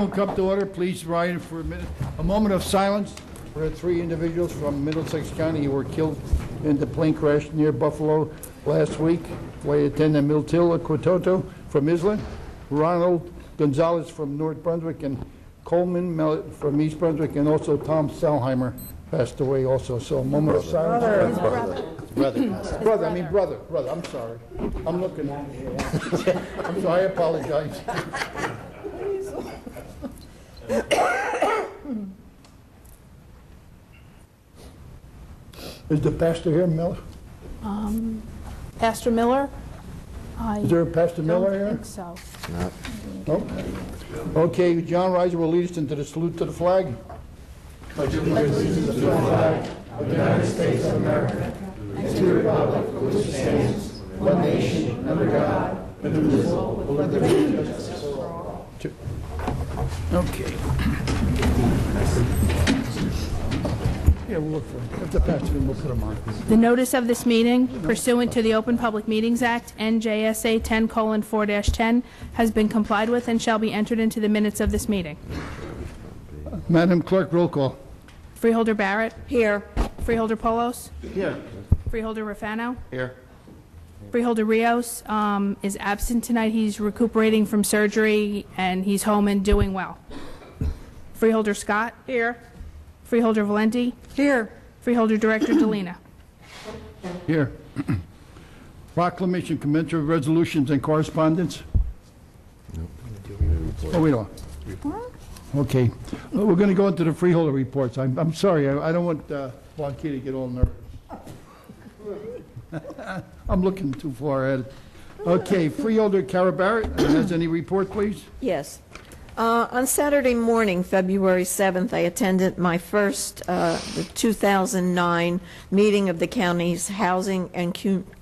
will come to order. Please rise for a minute. A moment of silence for the 3 individuals from Middlesex County who were killed in the plane crash near Buffalo last week. Flight attendant Miltila Quitoto from Island, Ronald Gonzalez from North Brunswick, and Coleman Mellett from East Brunswick, and also Tom Salheimer passed away also. So a moment of silence. Brother. I'm sorry. I'm looking at you. I'm sorry. I apologize. Is the pastor here, Miller? Pastor Miller? Is there a Pastor Miller here? I don't think so. No. Okay, John Reiser will lead us into the salute to the flag. Pledge allegiance to the flag of the United States of America and to the republic for which it stands, one nation, under God, indivisible, with liberty and justice for all. Okay. Yeah, we'll look for it. If the pastor, we'll put them on. The notice of this meeting, pursuant to the Open Public Meetings Act, NJSA 10:4-10, has been complied with and shall be entered into the minutes of this meeting. Madam Clerk, roll call. Freeholder Barrett? Here. Freeholder Polos? Here. Freeholder Rafano? Here. Freeholder Rios is absent tonight. He's recuperating from surgery, and he's home and doing well. Freeholder Scott? Here. Freeholder Valenti? Here. Freeholder Director Delina? Here. Proclamation, commensurate with resolutions and correspondence? Oh, we don't. Okay. Well, we're going to go into the freeholder reports. I'm sorry. I don't want Bonke to get all nervous. I'm looking too far ahead. Okay. Freeholder Cara Barrett, has any report, please? Yes. On Saturday morning, February 7th, I attended my first the 2009 meeting of the county's Housing and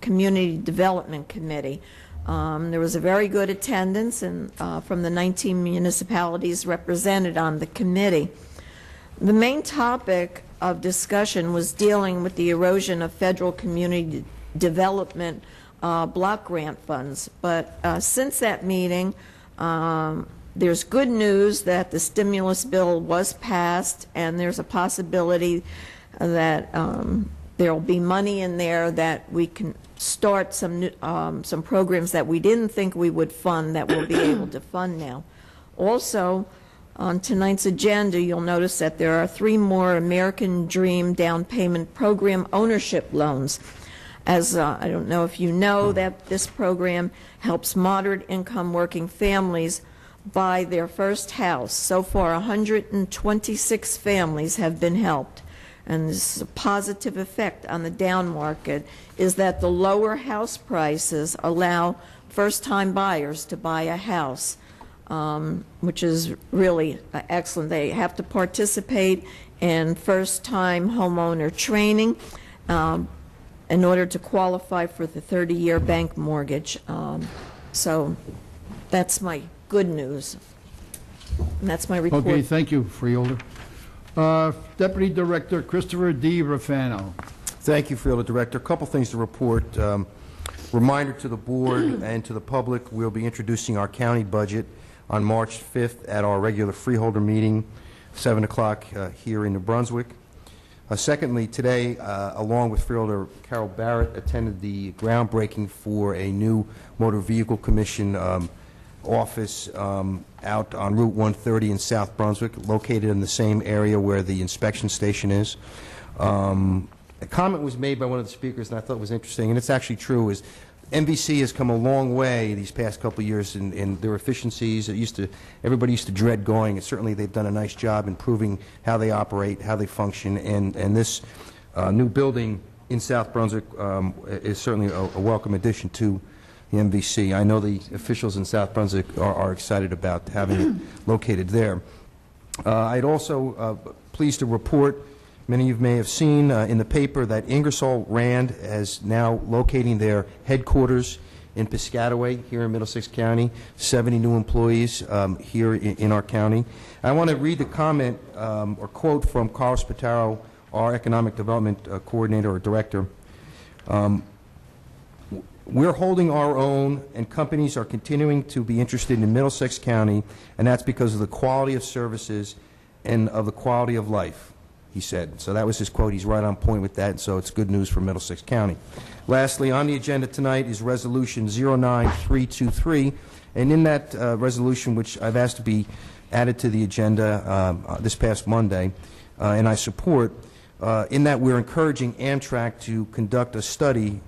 Community Development Committee. There was a very good attendance and from the 19 municipalities represented on the committee. The main topic of discussion was dealing with the erosion of federal community development block grant funds. But since that meeting, there's good news that the stimulus bill was passed, and there's a possibility that there will be money in there that we can start some programs that we didn't think we would fund that we'll be able to fund now. Also, on tonight's agenda, you'll notice that there are 3 more American Dream Down Payment Program ownership loans. As I don't know if you know that this program helps moderate income working families buy their first house. So far, 126 families have been helped. And this is a positive effect on the down market, is that the lower house prices allow first-time buyers to buy a house, which is really excellent. They have to participate in first-time homeowner training in order to qualify for the 30-year bank mortgage. So that's my good news. And that's my report. Okay, thank you, Freeholder. Deputy Director Christopher D. Rafano. Thank you, Freeholder Director. A couple things to report. Reminder to the board and to the public, we'll be introducing our county budget on March 5th at our regular Freeholder meeting, 7 o'clock here in New Brunswick. Secondly, today, along with Freeholder Carol Barrett, attended the groundbreaking for a new Motor Vehicle Commission office out on Route 130 in South Brunswick, located in the same area where the inspection station is. A comment was made by one of the speakers, and I thought it was interesting, and it's actually true, is MVC has come a long way these past couple of years in their efficiencies. Everybody used to dread going, and certainly they've done a nice job improving how they operate, how they function, and this new building in South Brunswick is certainly a welcome addition to the MVC. I know the officials in South Brunswick are excited about having it located there. I'd also pleased to report, many of you may have seen in the paper, that Ingersoll Rand is now locating their headquarters in Piscataway here in Middlesex County, 70 new employees here in our county. I want to read the comment or quote from Carl Spataro, our Economic Development Coordinator or Director. We're holding our own, and companies are continuing to be interested in Middlesex County, and that's because of the quality of services and of the quality of life, he said. So that was his quote. He's right on point with that, so it's good news for Middlesex County. Lastly, on the agenda tonight is Resolution 09323, and in that resolution, which I've asked to be added to the agenda this past Monday, and I support, in that we're encouraging Amtrak to conduct a study,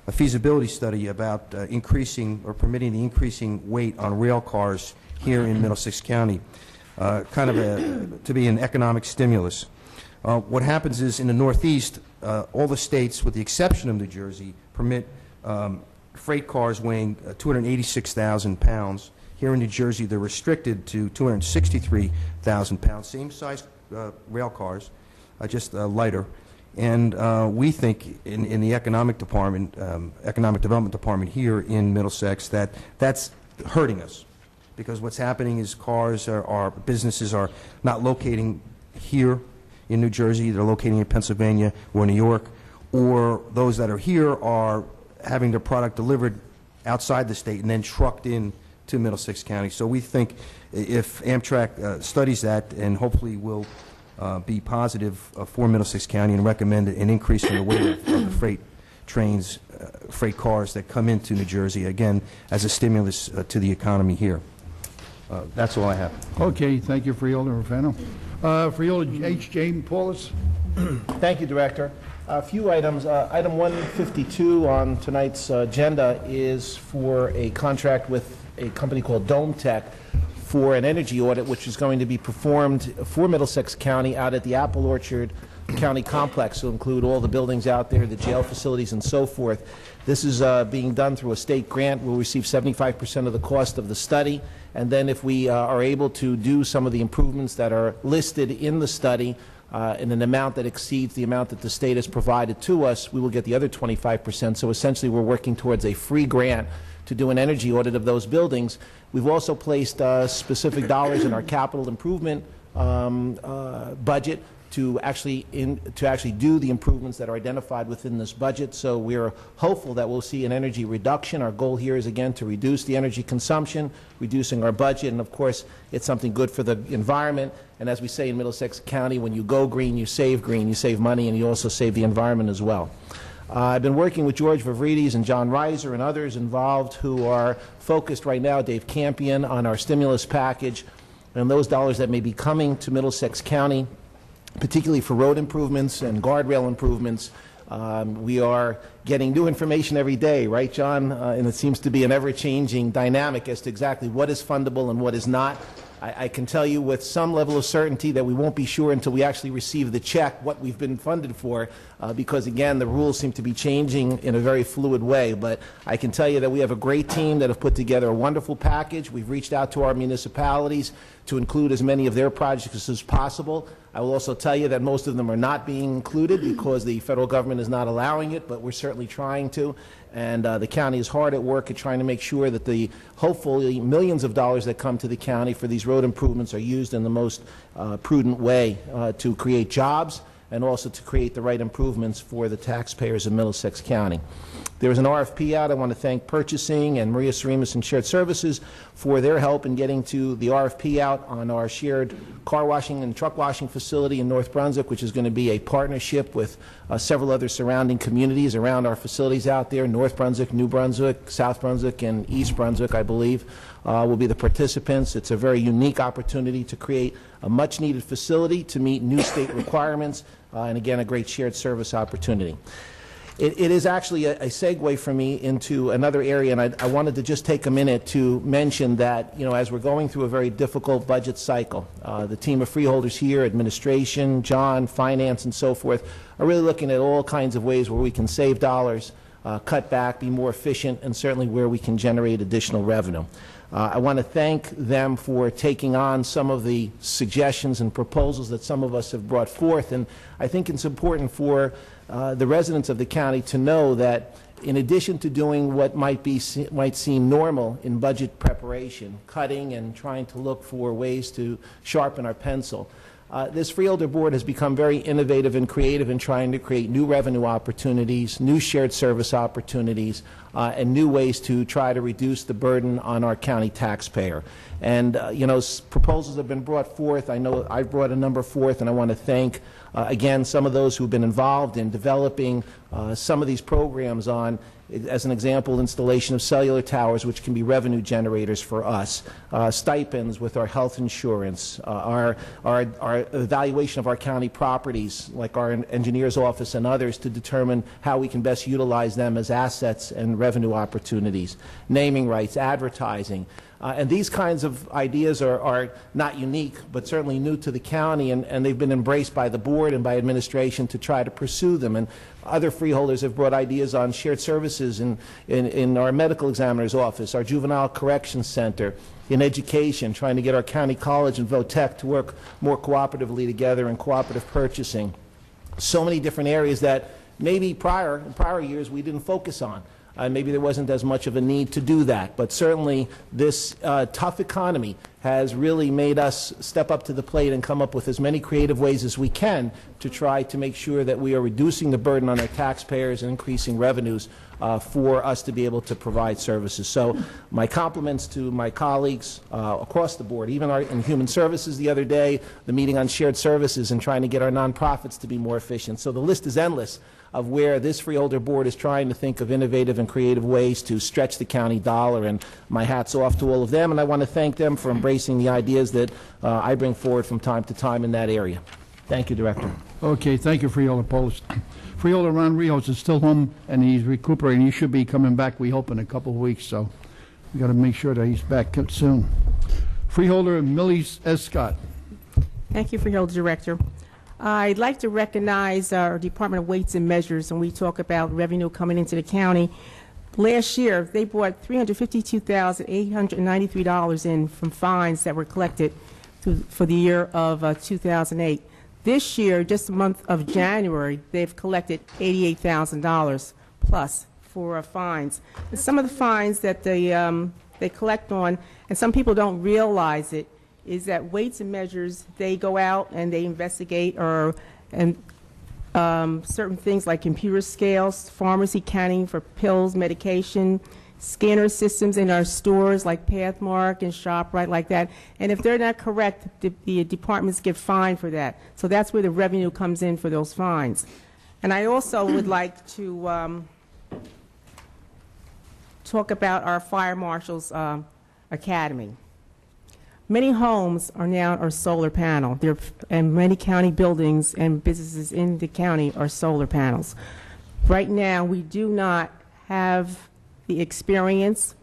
a feasibility study about increasing or permitting the increasing weight on rail cars here in Middlesex County, kind of to be an economic stimulus. What happens is in the Northeast, all the states, with the exception of New Jersey, permit freight cars weighing 286,000 pounds. Here in New Jersey, they're restricted to 263,000 pounds, same size rail cars, just lighter. And we think in the economic department, economic development department here in Middlesex, that that's hurting us, because what's happening is cars businesses are not locating here in New Jersey, they're locating in Pennsylvania or New York, or those that are here are having their product delivered outside the state and then trucked in to Middlesex County. So we think if Amtrak studies that, and hopefully will be positive for Middlesex County and recommend an increase in the weight of the freight trains, freight cars that come into New Jersey, again, as a stimulus to the economy here. That's all I have. Okay, thank you, Freeholder Rufano. Freeholder H. James Paulus. Thank you, Director. A few items. Item 152 on tonight's agenda is for a contract with a company called Dome Tech for an energy audit, which is going to be performed for Middlesex County out at the Apple Orchard County Complex, to include all the buildings out there, the jail facilities, and so forth. This is being done through a state grant. We'll receive 75% of the cost of the study, and then if we are able to do some of the improvements that are listed in the study in an amount that exceeds the amount that the state has provided to us, we will get the other 25%. So essentially, we're working towards a free grant to do an energy audit of those buildings. We've also placed specific dollars in our capital improvement budget to actually do the improvements that are identified within this budget. So we're hopeful that we'll see an energy reduction. Our goal here is, again, to reduce the energy consumption, reducing our budget, and of course, it's something good for the environment. And as we say in Middlesex County, when you go green, you save money, and you also save the environment as well. I've been working with George Vavridis and John Reiser and others involved who are focused right now, Dave Campion, on our stimulus package and those dollars that may be coming to Middlesex County, particularly for road improvements and guardrail improvements. We are getting new information every day, right, John? And it seems to be an ever-changing dynamic as to exactly what is fundable and what is not. I can tell you with some level of certainty that we won't be sure until we actually receive the check what we've been funded for, because, again, the rules seem to be changing in a very fluid way. But I can tell you that we have a great team that have put together a wonderful package. We've reached out to our municipalities to include as many of their projects as possible. I will also tell you that most of them are not being included because the federal government is not allowing it, but we're certainly trying to. And the county is hard at work at trying to make sure that the hopefully millions of dollars that come to the county for these road improvements are used in the most prudent way to create jobs and also to create the right improvements for the taxpayers of Middlesex County. There was an RFP out. I want to thank Purchasing and Maria Sarimas and Shared Services for their help in getting to the RFP out on our shared car washing and truck washing facility in North Brunswick, which is going to be a partnership with several other surrounding communities around our facilities out there. North Brunswick, New Brunswick, South Brunswick, and East Brunswick, I believe, will be the participants. It's a very unique opportunity to create a much-needed facility to meet new state requirements, and again, a great shared service opportunity. It is actually a segue for me into another area, and I wanted to just take a minute to mention that, you know, as we're going through a very difficult budget cycle, the team of freeholders here, administration, John, finance, and so forth, are really looking at all kinds of ways where we can save dollars, cut back, be more efficient, and certainly where we can generate additional revenue. I want to thank them for taking on some of the suggestions and proposals that some of us have brought forth, and I think it's important for the residents of the county to know that in addition to doing what might seem normal in budget preparation, cutting and trying to look for ways to sharpen our pencil, This Freeholder Board has become very innovative and creative in trying to create new revenue opportunities, new shared service opportunities, and new ways to try to reduce the burden on our county taxpayer. And, proposals have been brought forth. I know I've brought a number forth, and I want to thank, again, some of those who have been involved in developing some of these programs on, as an example, installation of cellular towers, which can be revenue generators for us, stipends with our health insurance, our evaluation of our county properties, like our engineer's office and others, to determine how we can best utilize them as assets and revenue opportunities, naming rights, advertising. And these kinds of ideas are not unique, but certainly new to the county, and they've been embraced by the board and by administration to try to pursue them. And other freeholders have brought ideas on shared services in our medical examiner's office, our juvenile corrections center, in education, trying to get our county college and VOTEC to work more cooperatively together in cooperative purchasing. So many different areas that maybe in prior years we didn't focus on. Maybe there wasn't as much of a need to do that, but certainly this tough economy has really made us step up to the plate and come up with as many creative ways as we can to try to make sure that we are reducing the burden on our taxpayers and increasing revenues for us to be able to provide services. So my compliments to my colleagues across the board, even in Human Services the other day, the meeting on shared services and trying to get our nonprofits to be more efficient. So the list is endless of where this Freeholder Board is trying to think of innovative and creative ways to stretch the county dollar, and my hat's off to all of them, and I want to thank them for embracing the ideas that I bring forward from time to time in that area. Thank you, Director. Okay, thank you, Freeholder Post. Freeholder Ron Rios is still home, and he's recuperating. He should be coming back, we hope, in a couple of weeks, so we got to make sure that he's back soon. Freeholder Millie S. Scott. Thank you, Freeholder Director. I'd like to recognize our Department of Weights and Measures when we talk about revenue coming into the county. Last year, they brought $352,893 in from fines that were collected for the year of 2008. This year, just the month of January, they've collected $88,000 plus for fines. And some of the fines that they collect on, and some people don't realize it, is that Weights and Measures, they go out and they investigate certain things like computer scales, pharmacy counting for pills, medication, scanner systems in our stores like Pathmark and ShopRite, like that. And if they're not correct, the departments get fined for that. So that's where the revenue comes in for those fines. And I also would like to talk about our Fire Marshal's Academy. Many homes are now solar panel, and many county buildings and businesses in the county are solar panels. Right now, we do not have the experience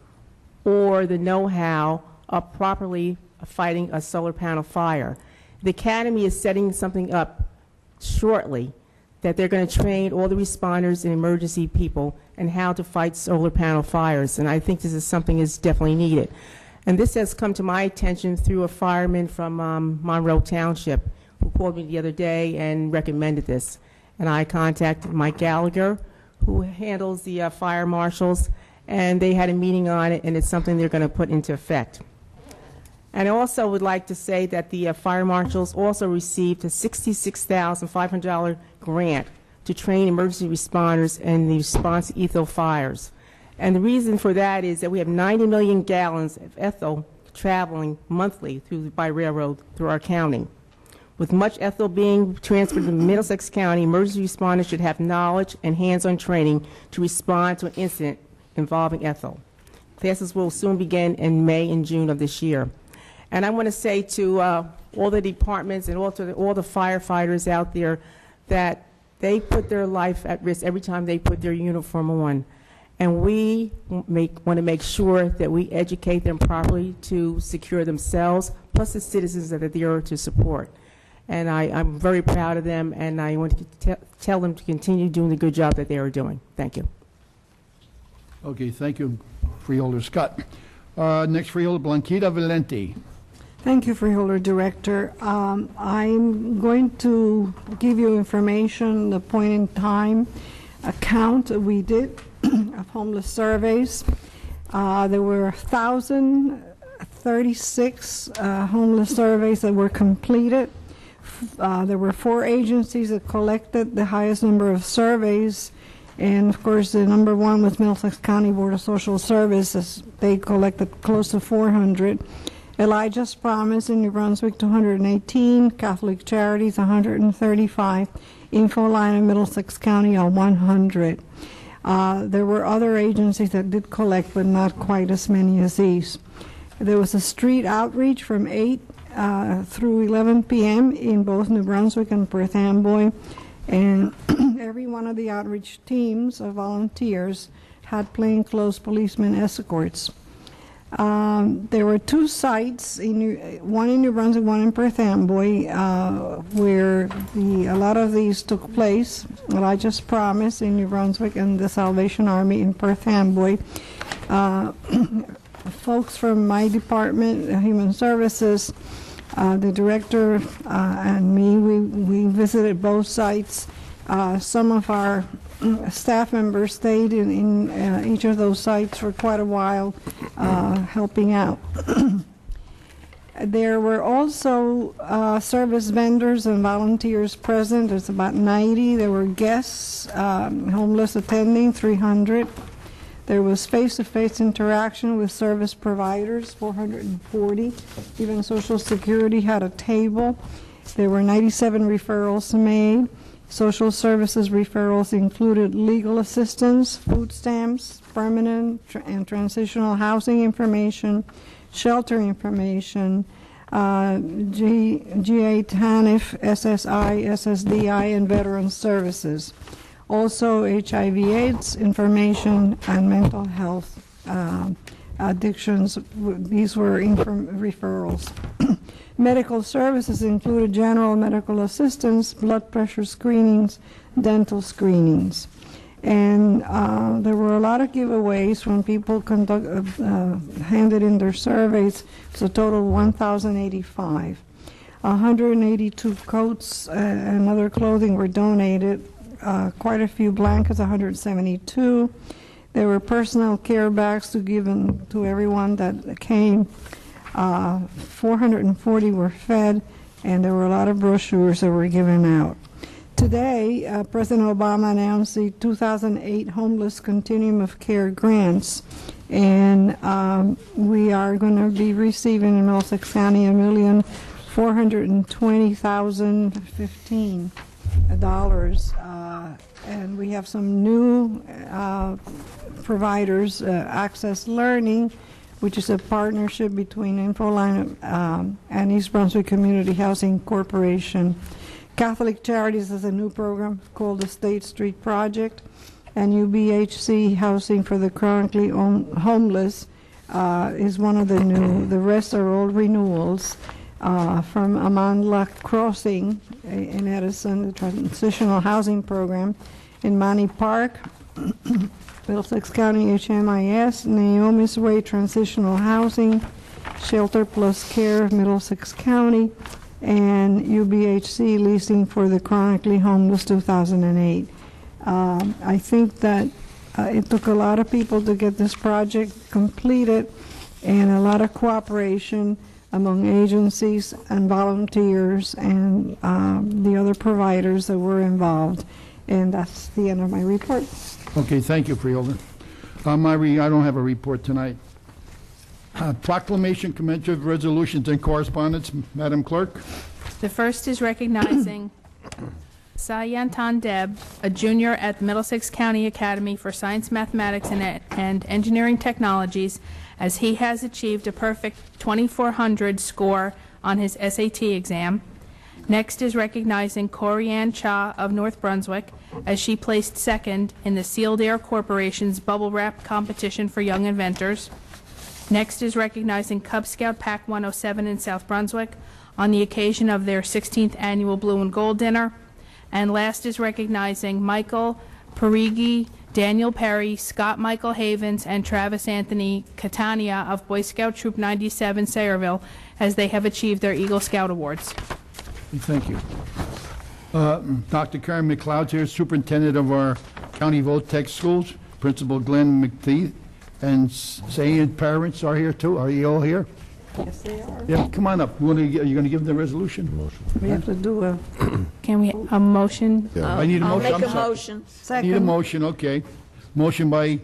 or the know-how of properly fighting a solar panel fire. The Academy is setting something up shortly that they're going to train all the responders and emergency people in how to fight solar panel fires, and I think this is something that's definitely needed. And this has come to my attention through a fireman from Monroe Township who called me the other day and recommended this. And I contacted Mike Gallagher, who handles the fire marshals, and they had a meeting on it, and it's something they're going to put into effect. And I also would like to say that the fire marshals also received a $66,500 grant to train emergency responders in the response to ethyl fires. And the reason for that is that we have 90 million gallons of ethyl traveling monthly by railroad through our county. With much ethyl being transferred to Middlesex County, emergency responders should have knowledge and hands-on training to respond to an incident involving ethyl. Classes will soon begin in May and June of this year. And I want to say to all the departments and also all the firefighters out there that they put their life at risk every time they put their uniform on. And we want to make sure that we educate them properly to secure themselves, plus the citizens that they are to support. And I'm very proud of them, and I want to tell them to continue doing the good job that they are doing. Thank you. Okay, thank you, Freeholder Scott. Next, Freeholder Blanquita Valenti. Thank you, Freeholder Director. I'm going to give you information, the point in time account we did of homeless surveys. There were 1,036 homeless surveys that were completed. There were 4 agencies that collected the highest number of surveys, and of course, the number 1 was Middlesex County Board of Social Services. They collected close to 400. Elijah's Promise in New Brunswick, 218. Catholic Charities, 135. Infoline in Middlesex County, 100. There were other agencies that did collect, but not quite as many as these. There was a street outreach from 8 through 11 p.m. in both New Brunswick and Perth Amboy, and every one of the outreach teams of volunteers had plainclothes policemen escorts. There were 2 sites, one in New Brunswick, one in Perth Amboy, where a lot of these took place. Elijah's Promise in New Brunswick and the Salvation Army in Perth Amboy. Folks from my department, Human Services, the director and me, we visited both sites. Some of our staff members stayed in each of those sites for quite a while, helping out. There were also service vendors and volunteers present. There's about 90. There were guests, homeless attending, 300. There was face-to-face interaction with service providers, 440. Even Social Security had a table. There were 97 referrals made. Social services referrals included legal assistance, food stamps, permanent and transitional housing information, shelter information, GA, TANF, SSI, SSDI, and veteran services. Also, HIV/AIDS information and mental health addictions. These were referrals. Medical services included general medical assistance, blood pressure screenings, dental screenings. And there were a lot of giveaways when people handed in their surveys. So total 1,085. 182 coats and other clothing were donated. Quite a few blankets, 172. There were personal care bags to give to everyone that came. 440 were fed, and there were a lot of brochures that were given out. Today, President Obama announced the 2008 Homeless Continuum of Care grants, and we are going to be receiving in Middlesex County $1,420,015. And we have some new providers, Access Learning, which is a partnership between Infoline and East Brunswick Community Housing Corporation. Catholic Charities has a new program called the State Street Project, and UBHC Housing for the Chronically Homeless is one of the new. The rest are all renewals. From Amandla Crossing in Edison, the Transitional Housing Program, in Manny Park, Middlesex County HMIS, Naomi's Way Transitional Housing, Shelter Plus Care of Middlesex County, and UBHC Leasing for the Chronically Homeless 2008. I think that it took a lot of people to get this project completed, and a lot of cooperation among agencies and volunteers and the other providers that were involved. And that's the end of my report. Okay, thank you, Freeholder. I don't have a report tonight. Proclamation, commensurate resolutions, and correspondence. Madam Clerk. The first is recognizing Sayantan Deb, a junior at the Middlesex County Academy for Science, Mathematics, and Engineering Technologies, as he has achieved a perfect 2400 score on his SAT exam. Next is recognizing Corianne Cha of North Brunswick, as she placed second in the Sealed Air Corporation's Bubble Wrap Competition for Young Inventors. Next is recognizing Cub Scout Pack 107 in South Brunswick on the occasion of their 16th annual Blue and Gold Dinner. And last is recognizing Michael Parigi, Daniel Perry, Scott Michael Havens, and Travis Anthony Catania of Boy Scout Troop 97 Sayreville, as they have achieved their Eagle Scout Awards. Thank you. Dr. Karen McLeod's here, Superintendent of our County Vote Tech Schools. Principal Glenn McTeeth and Sayan parents are here too. Are you all here? Yes, they are. Yeah, come on up. Are you going to give them the resolution? We have to do a Can we, a motion? I need a I'll motion. make I'm a sorry. motion. Need a second. motion, okay. Motion by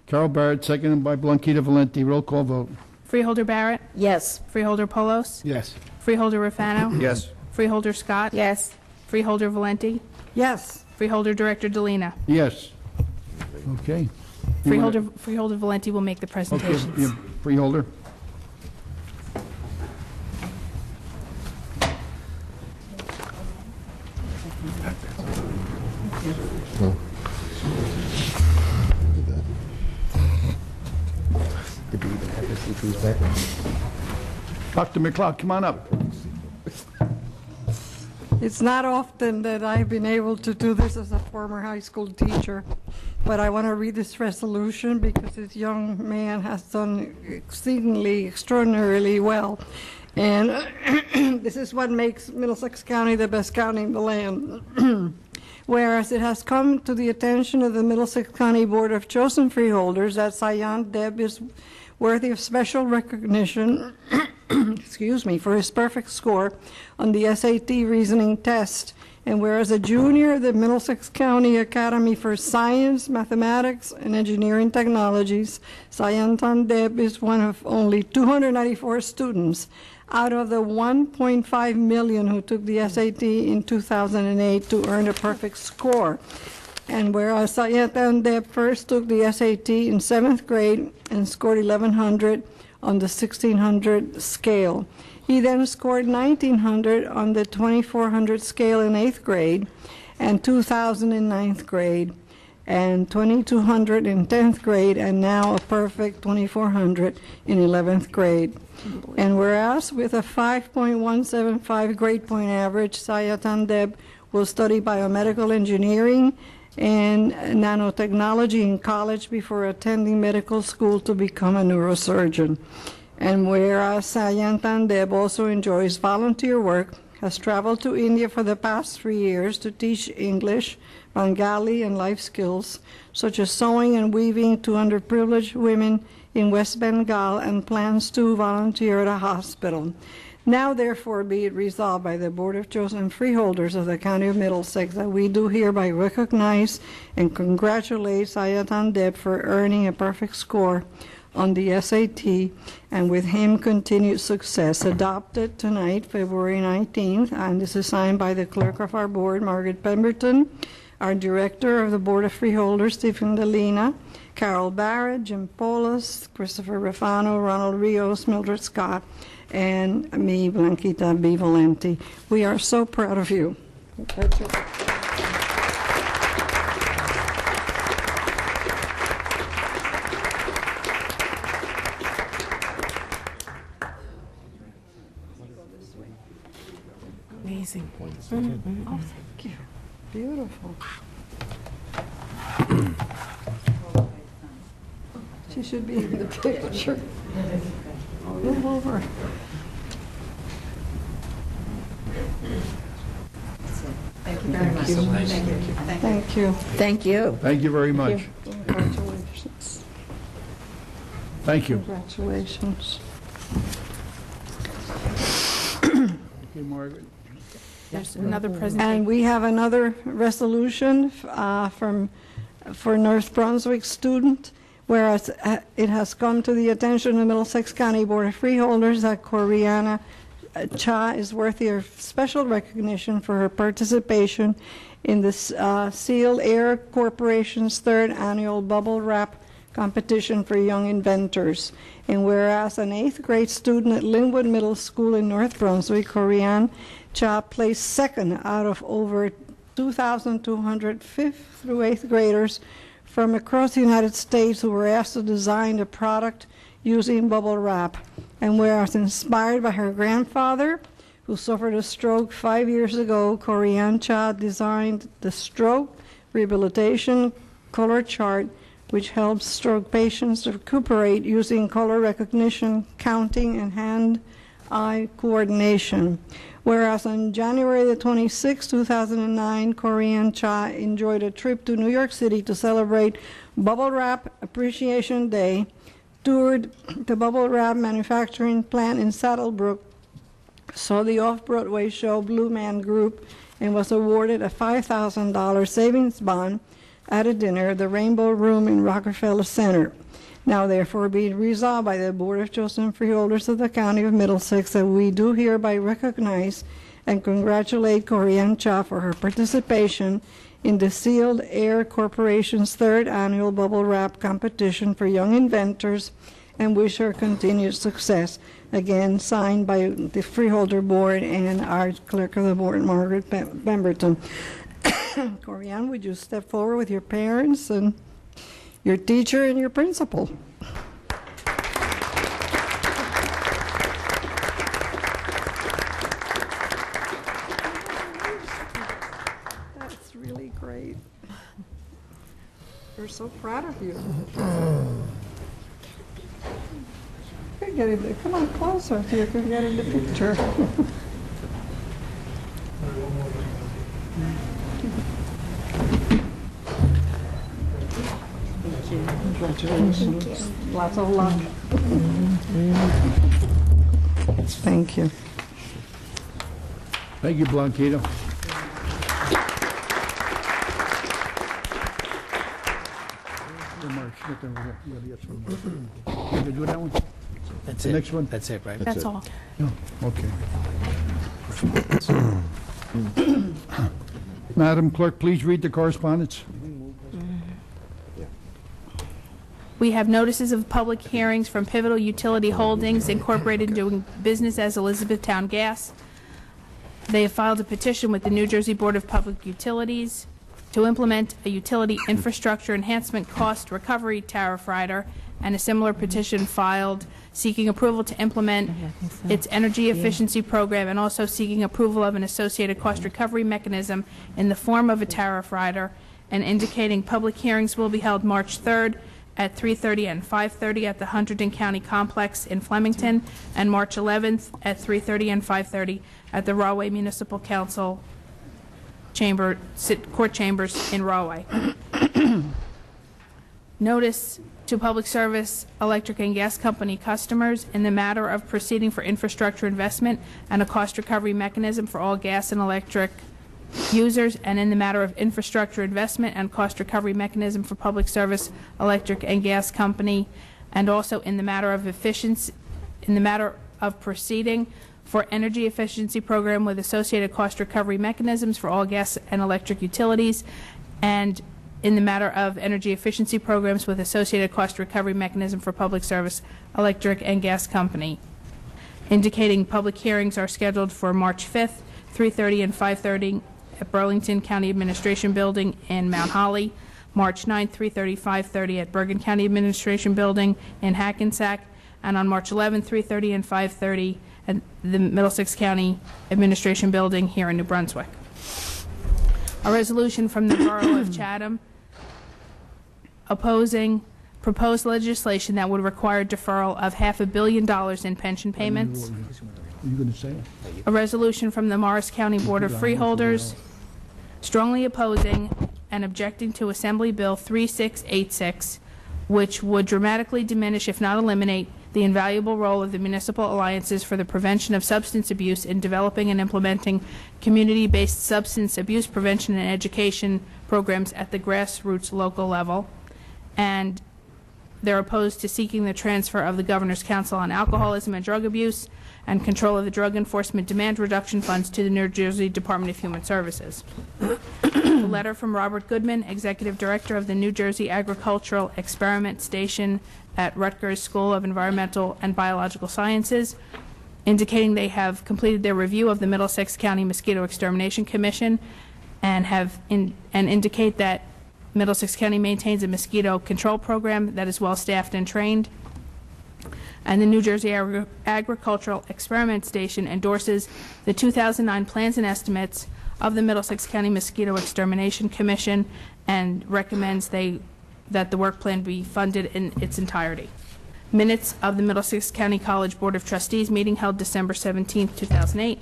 Carol Barrett, seconded by Blanquita Valenti. Roll call vote. Freeholder Barrett? Yes. Freeholder Polos? Yes. Freeholder Rafano? Yes. Freeholder Scott? Yes. Freeholder Valenti? Yes. Freeholder Director Delina? Yes. Okay. Freeholder Valenti will make the Okay, presentations. yeah, freeholder. Dr. McLeod, come on up. It's not often that I've been able to do this as a former high school teacher, but I want to read this resolution because this young man has done exceedingly, extraordinarily well. And this is what makes Middlesex County the best county in the land. Whereas it has come to the attention of the Middlesex County Board of Chosen Freeholders that Sayan Deb is worthy of special recognition excuse me, for his perfect score on the SAT reasoning test. And whereas a junior of the Middlesex County Academy for Science, Mathematics, and Engineering Technologies, Sayantan Deb is one of only 294 students out of the 1.5 million who took the SAT in 2008 to earn a perfect score. And whereas Sayantan Deb first took the SAT in 7th grade and scored 1100 on the 1600 scale. He then scored 1900 on the 2400 scale in 8th grade and 2000 in 9th grade and 2200 in 10th grade and now a perfect 2400 in 11th grade. And whereas with a 5.175 grade point average, Sayatan Deb will study biomedical engineering and nanotechnology in college before attending medical school to become a neurosurgeon. And whereas Sayantan Deb also enjoys volunteer work, has traveled to India for the past 3 years to teach English, Bengali, and life skills, such as sewing and weaving to underprivileged women in West Bengal, and plans to volunteer at a hospital. Now, therefore, be it resolved by the Board of Chosen Freeholders of the County of Middlesex that we do hereby recognize and congratulate Sayatan Deb for earning a perfect score on the SAT, and with him continued success. Adopted tonight, February 19th, and this is signed by the clerk of our board, Margaret Pemberton, our director of the Board of Freeholders, Stephen Delina, Carol Barrett, Jim Polis, Christopher Rafano, Ronald Rios, Mildred Scott, and me, Blanquita B. Valenti. We are so proud of you. Amazing. Oh, thank you. Beautiful. She should be in the picture. Move over. Thank you very much. Thank you. Thank you. Thank you very much. Congratulations. Thank you. Congratulations. Okay, Margaret. There's another presentation. And we have another resolution for North Brunswick student, whereas it has come to the attention of the Middlesex County Board of Freeholders that Coriana Cha is worthy of special recognition for her participation in the Sealed Air Corporation's 3rd annual bubble wrap competition for young inventors. And whereas an 8th grade student at Linwood Middle School in North Brunswick, Corian Cha placed 2nd out of over 2,200 5th through 8th graders from across the United States who were asked to design a product using bubble wrap. And whereas inspired by her grandfather, who suffered a stroke 5 years ago, Corian Cha designed the stroke rehabilitation color chart, which helps stroke patients recuperate using color recognition, counting, and hand-eye coordination. Whereas on January the 26th, 2009, Corian Cha enjoyed a trip to New York City to celebrate Bubble Wrap Appreciation Day, toured the Bubble Wrap manufacturing plant in Saddlebrook, saw the off-Broadway show Blue Man Group, and was awarded a $5,000 savings bond at a dinner at the Rainbow Room in Rockefeller Center. Now therefore be it resolved by the Board of Chosen Freeholders of the County of Middlesex that we do hereby recognize and congratulate Corianne Cha for her participation in the Sealed Air Corporation's 3rd annual Bubble Wrap competition for young inventors and wish her continued success. Again, signed by the Freeholder Board and our Clerk of the Board, Margaret Pemberton. Corianne, would you step forward with your parents and your teacher and your principal? That's really great. We're so proud of you. Come on closer so you can get in the picture. Congratulations. Lots of luck. Thank you. Thank you, Blanquito. You can do that one? That's The it. next one? That's it, right? That's all. Okay. Madam Clerk, please read the correspondence. We have notices of public hearings from Pivotal Utility Holdings Incorporated doing business as Elizabethtown Gas. They have filed a petition with the New Jersey Board of Public Utilities to implement a utility infrastructure enhancement cost recovery tariff rider, and a similar petition filed seeking approval to implement its energy efficiency program and also seeking approval of an associated cost recovery mechanism in the form of a tariff rider, and indicating public hearings will be held March 3rd at 3:30 and 5:30 at the Hunterdon County Complex in Flemington, and March 11th at 3:30 and 5:30 at the Rahway Municipal Council Court Chambers in Rahway. Notice to Public Service Electric and Gas Company customers in the matter of proceeding for infrastructure investment and a cost recovery mechanism for all gas and electric users, and in the matter of infrastructure investment and cost recovery mechanism for Public Service Electric and Gas Company, and also in the matter of proceeding for energy efficiency program with associated cost recovery mechanisms for all gas and electric utilities, and in the matter of energy efficiency programs with associated cost recovery mechanism for Public Service Electric and Gas Company, indicating public hearings are scheduled for March 5th, 3:30 and 5:30 at Burlington County Administration Building in Mount Holly, March 9th, 3:30, 5:30 at Bergen County Administration Building in Hackensack, and on March 11th, 3:30 and 5:30 at the Middlesex County Administration Building here in New Brunswick. A resolution from the Borough of Chatham opposing proposed legislation that would require deferral of $500 million in pension payments. Are you going to say it? A resolution from the Morris County Board of Freeholders strongly opposing and objecting to Assembly Bill 3686, which would dramatically diminish, if not eliminate, the invaluable role of the municipal alliances for the prevention of substance abuse in developing and implementing community-based substance abuse prevention and education programs at the grassroots local level. And they're opposed to seeking the transfer of the Governor's Council on Alcoholism and Drug Abuse and control of the Drug Enforcement Demand Reduction Funds to the New Jersey Department of Human Services. A letter from Robert Goodman, Executive Director of the New Jersey Agricultural Experiment Station at Rutgers School of Environmental and Biological Sciences, indicating they have completed their review of the Middlesex County Mosquito Extermination Commission and indicate that Middlesex County maintains a mosquito control program that is well-staffed and trained. And the New Jersey Agricultural Experiment Station endorses the 2009 plans and estimates of the Middlesex County Mosquito Extermination Commission and recommends that the work plan be funded in its entirety. Minutes of the Middlesex County College Board of Trustees meeting held December 17, 2008.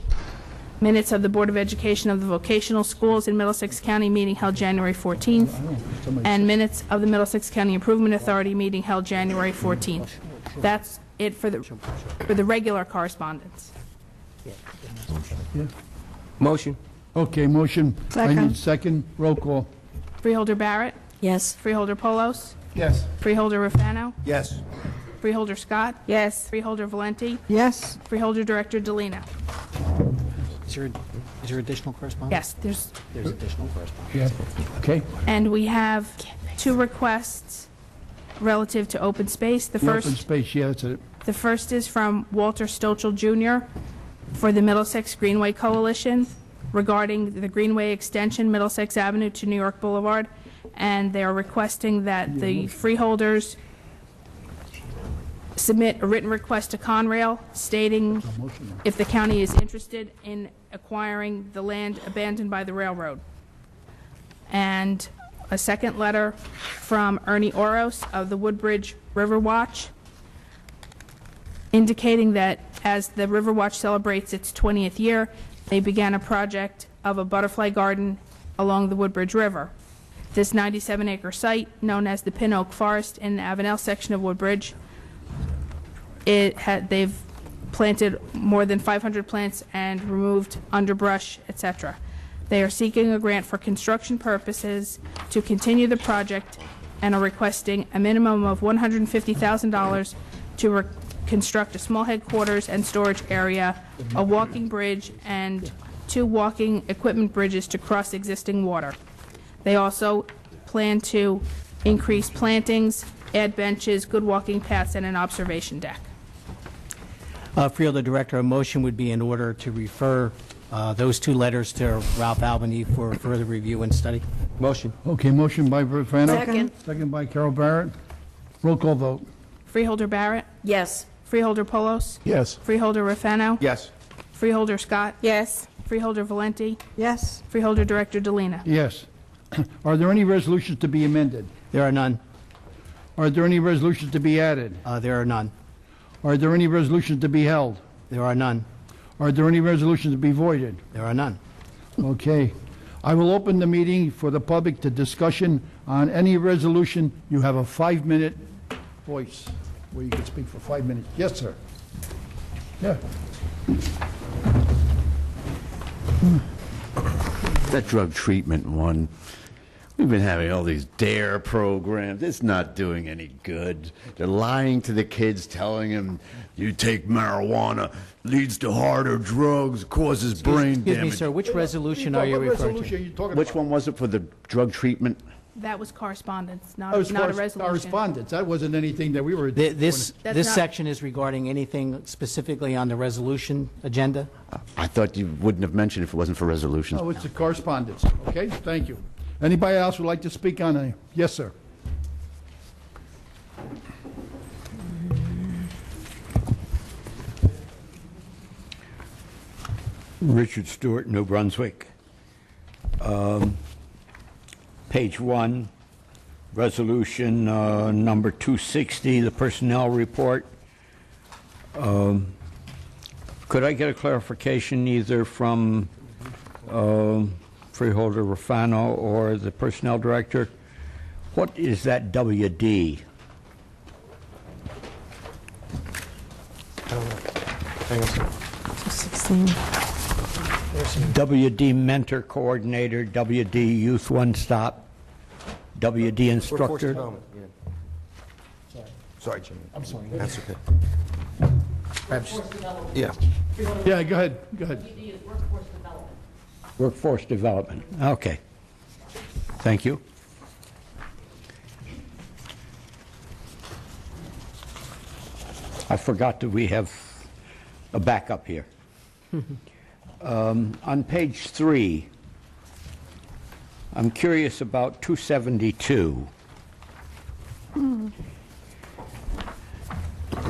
Minutes of the Board of Education of the Vocational Schools in Middlesex County meeting held January 14th. And minutes of the Middlesex County Improvement Authority meeting held January 14th. That's it for the regular correspondence. Motion. Okay, motion. I Second. need second. Roll call. Freeholder Barrett, Yes. Freeholder Polos, Yes. Freeholder Rafano, Yes. Freeholder Scott, Yes. Freeholder Valenti, Yes, Freeholder Director Delina. Is there additional correspondence? Yes, There's additional correspondence. Yeah. Okay. and we have two requests relative to open space. The open space, yeah, that's it. The first is from Walter Stochel Jr. for the Middlesex Greenway Coalition regarding the Greenway extension, Middlesex Avenue to New York Boulevard, and they are requesting that the freeholders submit a written request to Conrail stating if the county is interested in acquiring the land abandoned by the railroad. And a second letter from Ernie Oros of the Woodbridge River Watch indicating that as the River Watch celebrates its 20th year, they began a project of a butterfly garden along the Woodbridge River. This 97-acre site, known as the Pin Oak Forest in the Avenel section of Woodbridge, they've planted more than 500 plants and removed underbrush, etc. They are seeking a grant for construction purposes to continue the project and are requesting a minimum of $150,000 to construct a small headquarters and storage area, a walking bridge, and 2 walking equipment bridges to cross existing water. They also plan to increase plantings, add benches, good walking paths, and an observation deck. Freeholder Director, a motion would be in order to refer those 2 letters to Ralph Albany for further review and study. Motion. Okay, motion by Rafano. Second. Second by Carol Barrett. Roll call vote. Freeholder Barrett, Yes. Freeholder Polos, Yes. Freeholder Rafano, Yes. Freeholder Scott, Yes. Freeholder Valenti, yes, Freeholder Director Delina. Yes. Are there any resolutions to be amended? There are none. Are there any resolutions to be added? There are none. Are there any resolutions to be held? There are none. Are there any resolutions to be voided? There are none. Okay. I will open the meeting for the public to discussion on any resolution. You have a 5-minute voice where you can speak for 5 minutes. Yes, sir. Yeah. That drug treatment one, we've been having all these DARE programs. It's not doing any good. They're lying to the kids, telling them you take marijuana, leads to harder drugs, causes brain Excuse damage. me, sir, which resolution are you What referring resolution are to? you talking Which about? one was it for the drug treatment? That was correspondence, That not was a resolution. correspondence. That wasn't anything that we were... This That's not- section is regarding anything specifically on the resolution agenda? I thought you wouldn't have mentioned if it wasn't for resolutions. Oh, it's a correspondence. Okay, thank you. Anybody else would like to speak on it? Yes, sir. Richard Stewart, New Brunswick. Page 1, resolution number 260, the personnel report. Could I get a clarification either from Freeholder Rafano or the personnel director? What is that WD? Hang on, sir. 16. WD Mentor Coordinator, WD Youth One Stop, WD Instructor. Sorry, Jimmy. I'm sorry. That's okay. Yeah. Yeah, go ahead, go ahead. Workforce Development, okay. Thank you. I forgot that we have a backup here. On page 3, I'm curious about 272.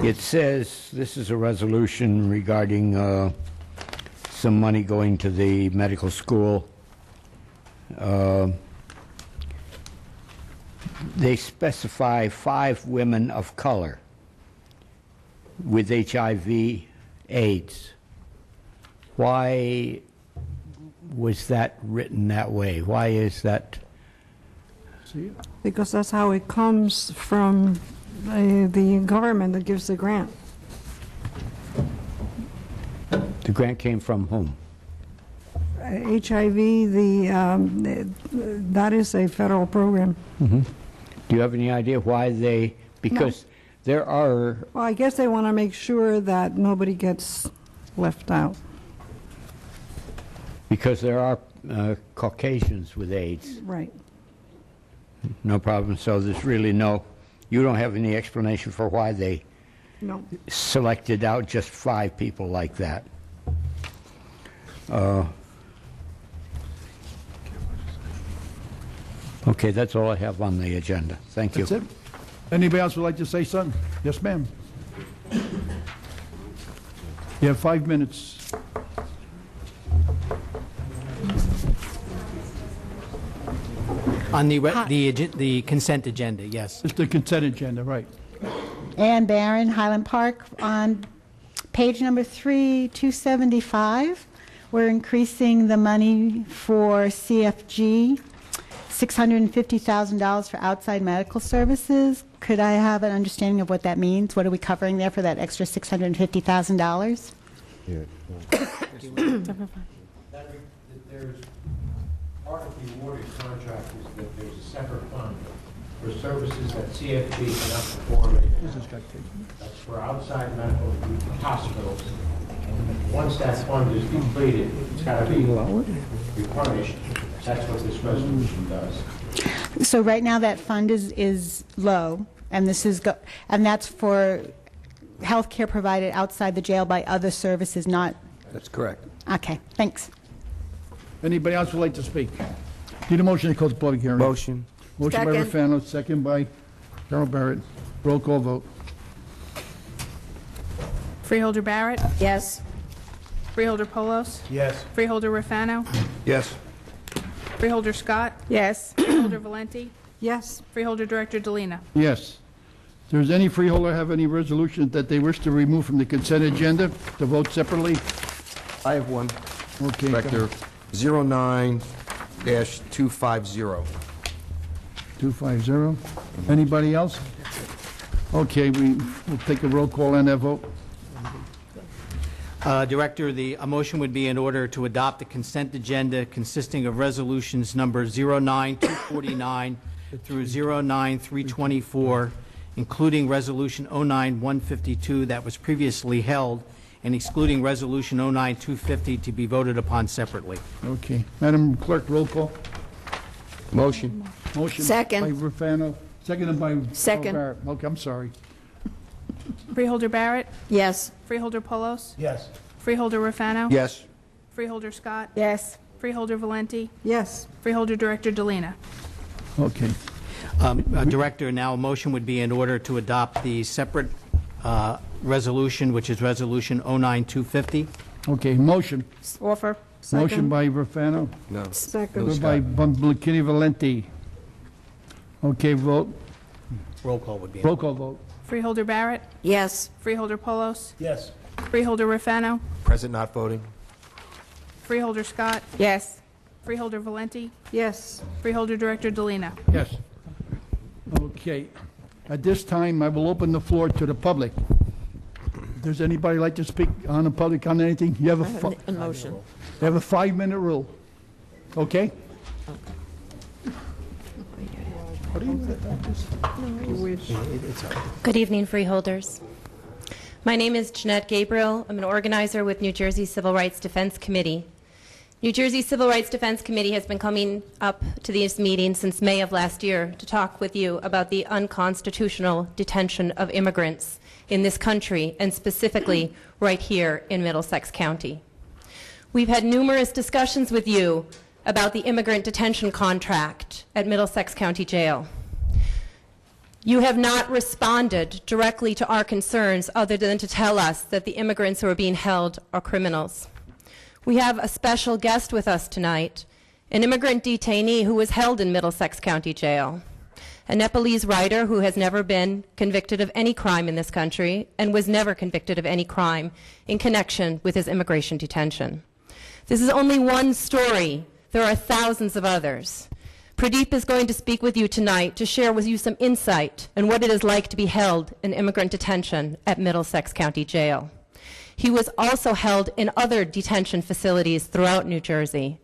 It says, this is a resolution regarding some money going to the medical school. They specify 5 women of color with HIV/AIDS. Why was that written that way? Why is that? See? because that's how it comes from the government that gives the grant. The grant came from whom? HIV, that is a federal program. Do you have any idea why they, because there are, Well, I guess they want to make sure that nobody gets left out. because there are Caucasians with AIDS. Right. No problem. So there's really no, you don't have any explanation for why they No. selected out just 5 people like that. Okay, that's all I have on the agenda. Thank you. That's it. Anybody else would like to say something? Yes, ma'am. You have 5 minutes. On the consent agenda, yes. It's the consent agenda, right. Ann Barron, Highland Park. On page number 275, we're increasing the money for CFG, $650,000 for outside medical services. Could I have an understanding of what that means? What are we covering there for that extra $650,000? There's part of the awarded contract is that there's a separate fund for services that CFG cannot perform. That's for outside medical hospitals. And once that fund is depleted, it's got to be replenished. That's what this resolution does. So right now that fund is low, and this is and that's for health care provided outside the jail by other services, not... That's correct. Okay, thanks. Anybody else would like to speak? Need a motion to close the public hearing? Motion. Motion by Second. Rafano, second by Carol Barrett. Roll call vote. Freeholder Barrett? Yes. Freeholder Polos? Yes. Freeholder Rafano? Yes. Freeholder Scott? Yes. Freeholder Valenti? Yes. Freeholder Director Delina? Yes. Does any freeholder have any resolutions that they wish to remove from the consent agenda to vote separately? I have one. Okay. Director 09-250. 250. Anybody else? Okay, we'll take a roll call on that vote. Director, a motion would be in order to adopt the consent agenda consisting of resolutions number 09-249 through 09-324, including Resolution 09-152 that was previously held, and excluding Resolution 09-250 to be voted upon separately. Okay. Madam Clerk, roll call. Motion. Motion Second. by Rafano, seconded by Second. Barrett. Okay, I'm sorry. Freeholder Barrett? Yes. Freeholder Polos? Yes. Freeholder Rafano? Yes. Freeholder Scott? Yes. Freeholder Valenti? Yes. Freeholder Director Delina? Okay. Director, now a motion would be in order to adopt the separate resolution, which is Resolution 09-250. Okay, motion. Offer. Motion by Rafano, No. Second. by Bumblekini Valenti. Okay, vote. Roll call would be in Roll call vote. Freeholder Barrett? Yes. Freeholder Polos? Yes. Freeholder Rafano? Present not voting? Freeholder Scott? Yes. Freeholder Valenti? Yes. Freeholder Director Delina? Yes. Okay. At this time, I will open the floor to the public. Does anybody like to speak on the public on anything? You have A motion. you have a 5-minute rule. Okay? Good evening, Freeholders. My name is Jeanette Gabriel. I'm an organizer with New Jersey Civil Rights Defense Committee. New Jersey Civil Rights Defense Committee has been coming up to these meetings since May of last year to talk with you about the unconstitutional detention of immigrants in this country, and specifically right here in Middlesex County. We've had numerous discussions with you about the immigrant detention contract at Middlesex County Jail. You have not responded directly to our concerns other than to tell us that the immigrants who are being held are criminals. We have a special guest with us tonight, an immigrant detainee who was held in Middlesex County Jail, a Nepalese writer who has never been convicted of any crime in this country and was never convicted of any crime in connection with his immigration detention. This is only one story. There are thousands of others. Pradeep is going to speak with you tonight to share with you some insight on what it is like to be held in immigrant detention at Middlesex County Jail. He was also held in other detention facilities throughout New Jersey.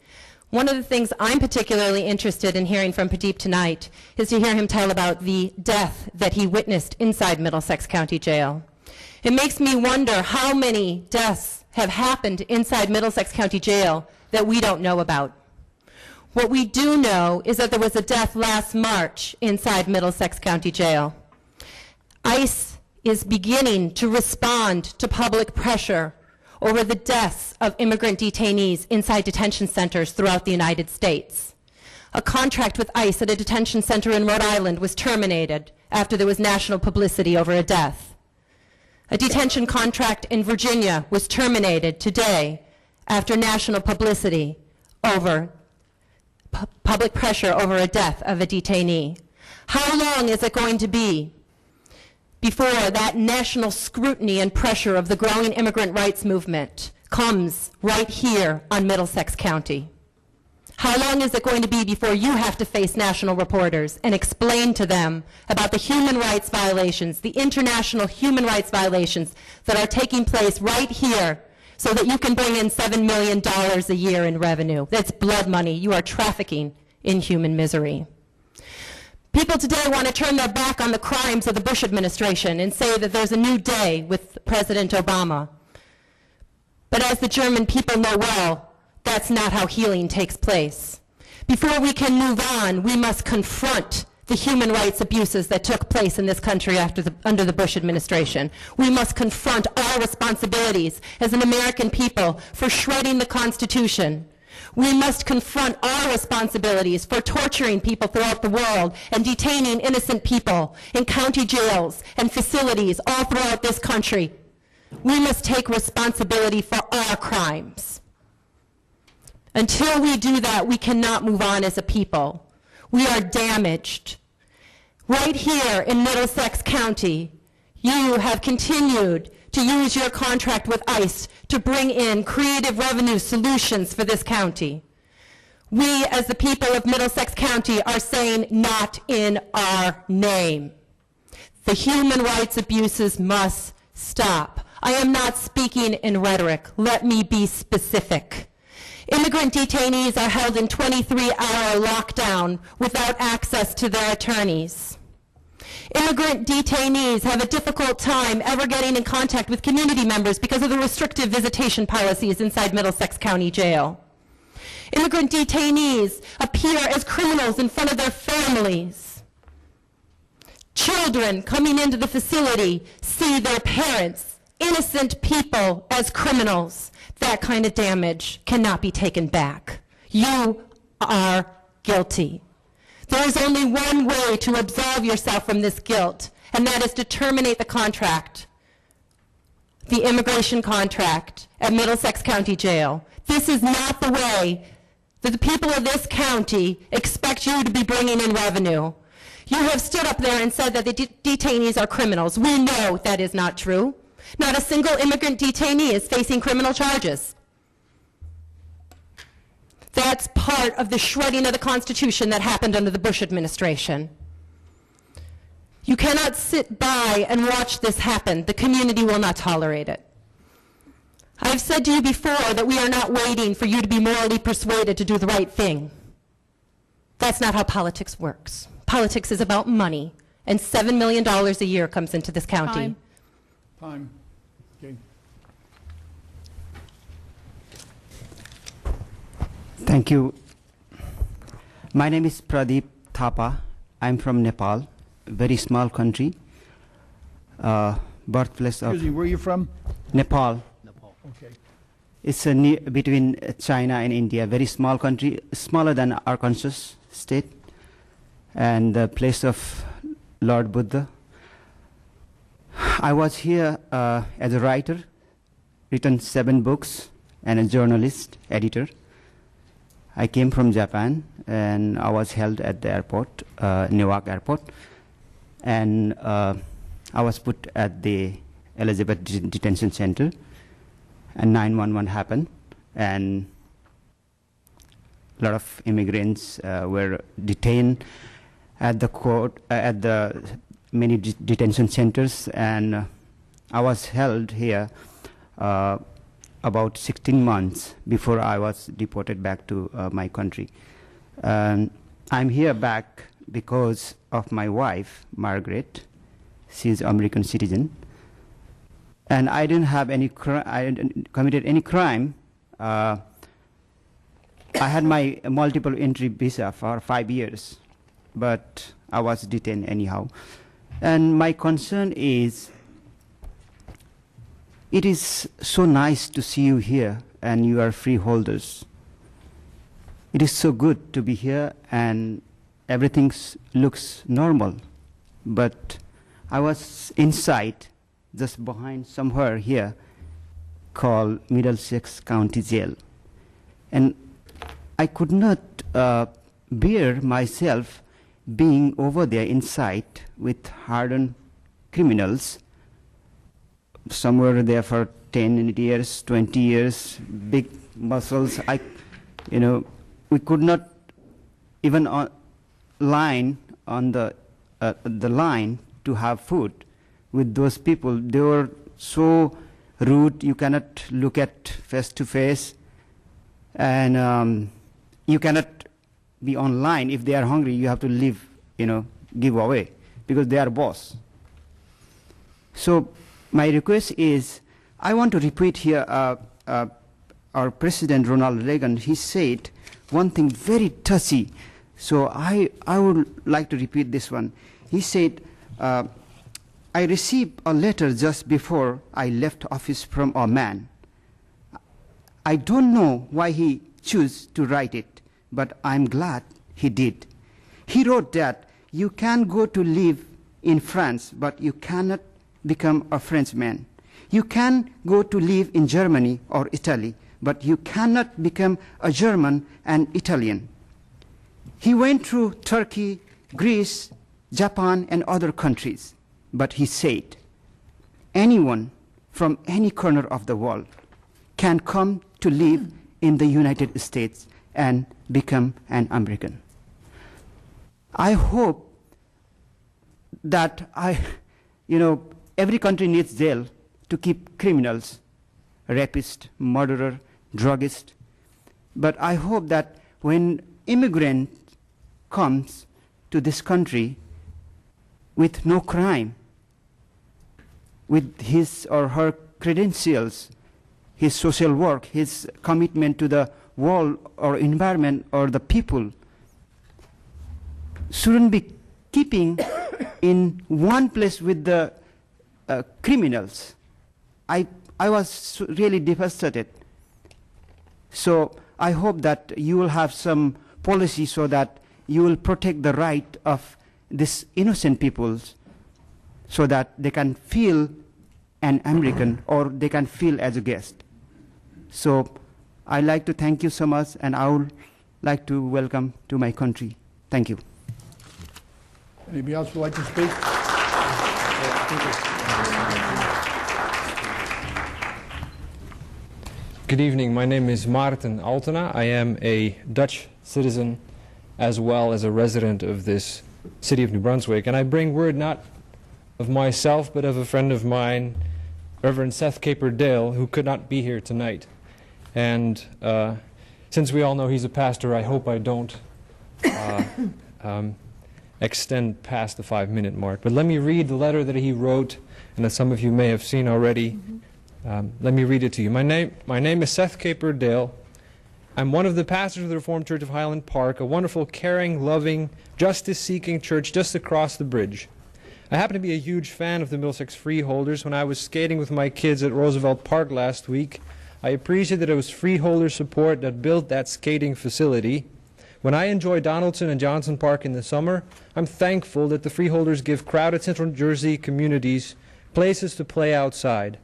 One of the things I'm particularly interested in hearing from Pradeep tonight is to hear him tell about the death that he witnessed inside Middlesex County Jail. It makes me wonder how many deaths have happened inside Middlesex County Jail that we don't know about. What we do know is that there was a death last March inside Middlesex County Jail. ICE is beginning to respond to public pressure over the deaths of immigrant detainees inside detention centers throughout the United States. A contract with ICE at a detention center in Rhode Island was terminated after there was national publicity over a death. A detention contract in Virginia was terminated today after national publicity over public pressure over a death of a detainee. How long is it going to be before that national scrutiny and pressure of the growing immigrant rights movement comes right here on Middlesex County? How long is it going to be before you have to face national reporters and explain to them about the human rights violations, the international human rights violations that are taking place right here so that you can bring in $7 million a year in revenue? That's blood money. You are trafficking in human misery. People today want to turn their back on the crimes of the Bush administration and say that there's a new day with President Obama. But as the German people know well, that's not how healing takes place. Before we can move on, we must confront the human rights abuses that took place in this country under the Bush administration. We must confront our responsibilities as an American people for shredding the Constitution. We must confront our responsibilities for torturing people throughout the world and detaining innocent people in county jails and facilities all throughout this country. We must take responsibility for our crimes. Until we do that, we cannot move on as a people. We are damaged. Right here in Middlesex County, you have continued to use your contract with ICE to bring in creative revenue solutions for this county. We, as the people of Middlesex County, are saying not in our name. The human rights abuses must stop. I am not speaking in rhetoric. Let me be specific. Immigrant detainees are held in 23-hour lockdown without access to their attorneys. Immigrant detainees have a difficult time ever getting in contact with community members because of the restrictive visitation policies inside Middlesex County Jail. Immigrant detainees appear as criminals in front of their families. Children coming into the facility see their parents, innocent people, as criminals. That kind of damage cannot be taken back. You are guilty. There is only one way to absolve yourself from this guilt, and that is to terminate the contract, the immigration contract at Middlesex County Jail. This is not the way that the people of this county expect you to be bringing in revenue. You have stood up there and said that the detainees are criminals. We know that is not true. Not a single immigrant detainee is facing criminal charges. That's part of the shredding of the Constitution that happened under the Bush administration. You cannot sit by and watch this happen. The community will not tolerate it. I've said to you before that we are not waiting for you to be morally persuaded to do the right thing. That's not how politics works. Politics is about money, and $7 million a year comes into this county. Time. Okay. Thank you. My name is Pradeep Thapa. I'm from Nepal, a very small country, birthplace of... Excuse me, where are you from? Nepal. Nepal. Okay. It's between China and India, very small country, smaller than Arkansas state, and the place of Lord Buddha. I was here as a writer, written 7 books, and a journalist, editor. I came from Japan, and I was held at the airport, Newark Airport, and I was put at the Elizabeth Detention Center, and 911 happened, and lot of immigrants were detained at the court, at the many detention centers, and I was held here about 16 months before I was deported back to my country. I'm here back because of my wife, Margaret. She's an American citizen. And I didn't have any I didn't committed any crime. I had my multiple entry visa for 5 years, but I was detained anyhow. And my concern is, it is so nice to see you here, and you are freeholders. It is so good to be here, and everything looks normal. But I was inside, just behind somewhere here, called Middlesex County Jail. And I could not bear myself being over there inside with hardened criminals. Some were there for 10 years, 20 years, big muscles. We could not even line on the line to have food with those people. They were so rude. You cannot look at face to face, and you cannot be online. If they are hungry, you have to leave, give away, because they are boss. So my request is, I want to repeat here our President Ronald Reagan. He said one thing very touchy. So I would like to repeat this one. He said, I received a letter just before I left office from a man. I don't know why he chose to write it, but I'm glad he did. He wrote that you can go to live in France, but you cannot become a Frenchman. You can go to live in Germany or Italy, but you cannot become a German and Italian. He went through Turkey, Greece, Japan, and other countries, but he said, anyone from any corner of the world can come to live in the United States and become an American. I hope that every country needs jail to keep criminals, rapists, murderer, druggist. But I hope that when immigrant comes to this country with no crime, with his or her credentials, his social work, his commitment to the world or environment or the people, shouldn't be keeping in one place with the criminals. I was really devastated. So I hope that you will have some policy so that you will protect the right of these innocent peoples, so that they can feel an American or they can feel as a guest. So I'd like to thank you so much, and I would like to welcome to my country. Thank you. Anybody else would like to speak? Good evening. My name is Maarten Altena. I am a Dutch citizen as well as a resident of this city of New Brunswick. And I bring word not of myself, but of a friend of mine, Reverend Seth Caper-Dale, who could not be here tonight. And since we all know he's a pastor, I hope I don't extend past the 5-minute mark. But let me read the letter that he wrote, and that some of you may have seen already. Let me read it to you. My name is Seth Caper-Dale. I'm one of the pastors of the Reformed Church of Highland Park, a wonderful, caring, loving, justice-seeking church just across the bridge. I happen to be a huge fan of the Middlesex Freeholders. When I was skating with my kids at Roosevelt Park last week, I appreciated that it was Freeholder support that built that skating facility. When I enjoy Donaldson and Johnson Park in the summer, I'm thankful that the Freeholders give crowded Central Jersey communities places to play outside.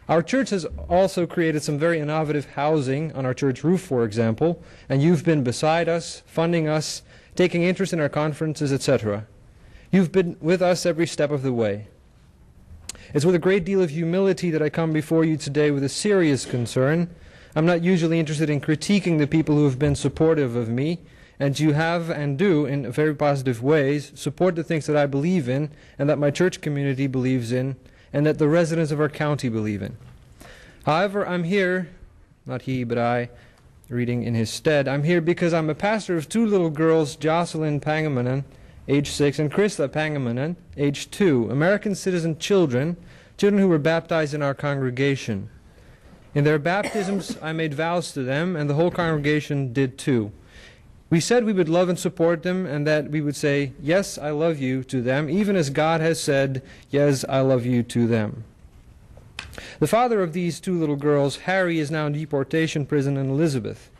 Our church has also created some very innovative housing on our church roof, for example, and you've been beside us, funding us, taking interest in our conferences, etc. You've been with us every step of the way. It's with a great deal of humility that I come before you today with a serious concern I'm not usually interested in critiquing the people who have been supportive of me, and you have and do, in very positive ways, support the things that I believe in, and that my church community believes in, and that the residents of our county believe in. However, I'm here, not he, but I, reading in his stead, I'm here because I'm a pastor of two little girls, Jocelyn Pangamanan, age 6, and Krista Pangamanan, age 2, American citizen children who were baptized in our congregation. In their baptisms, I made vows to them, and the whole congregation did too. We said we would love and support them, and that we would say, yes, I love you, to them, even as God has said, yes, I love you, to them. The father of these two little girls, Harry, is now in deportation prison in Elizabeth.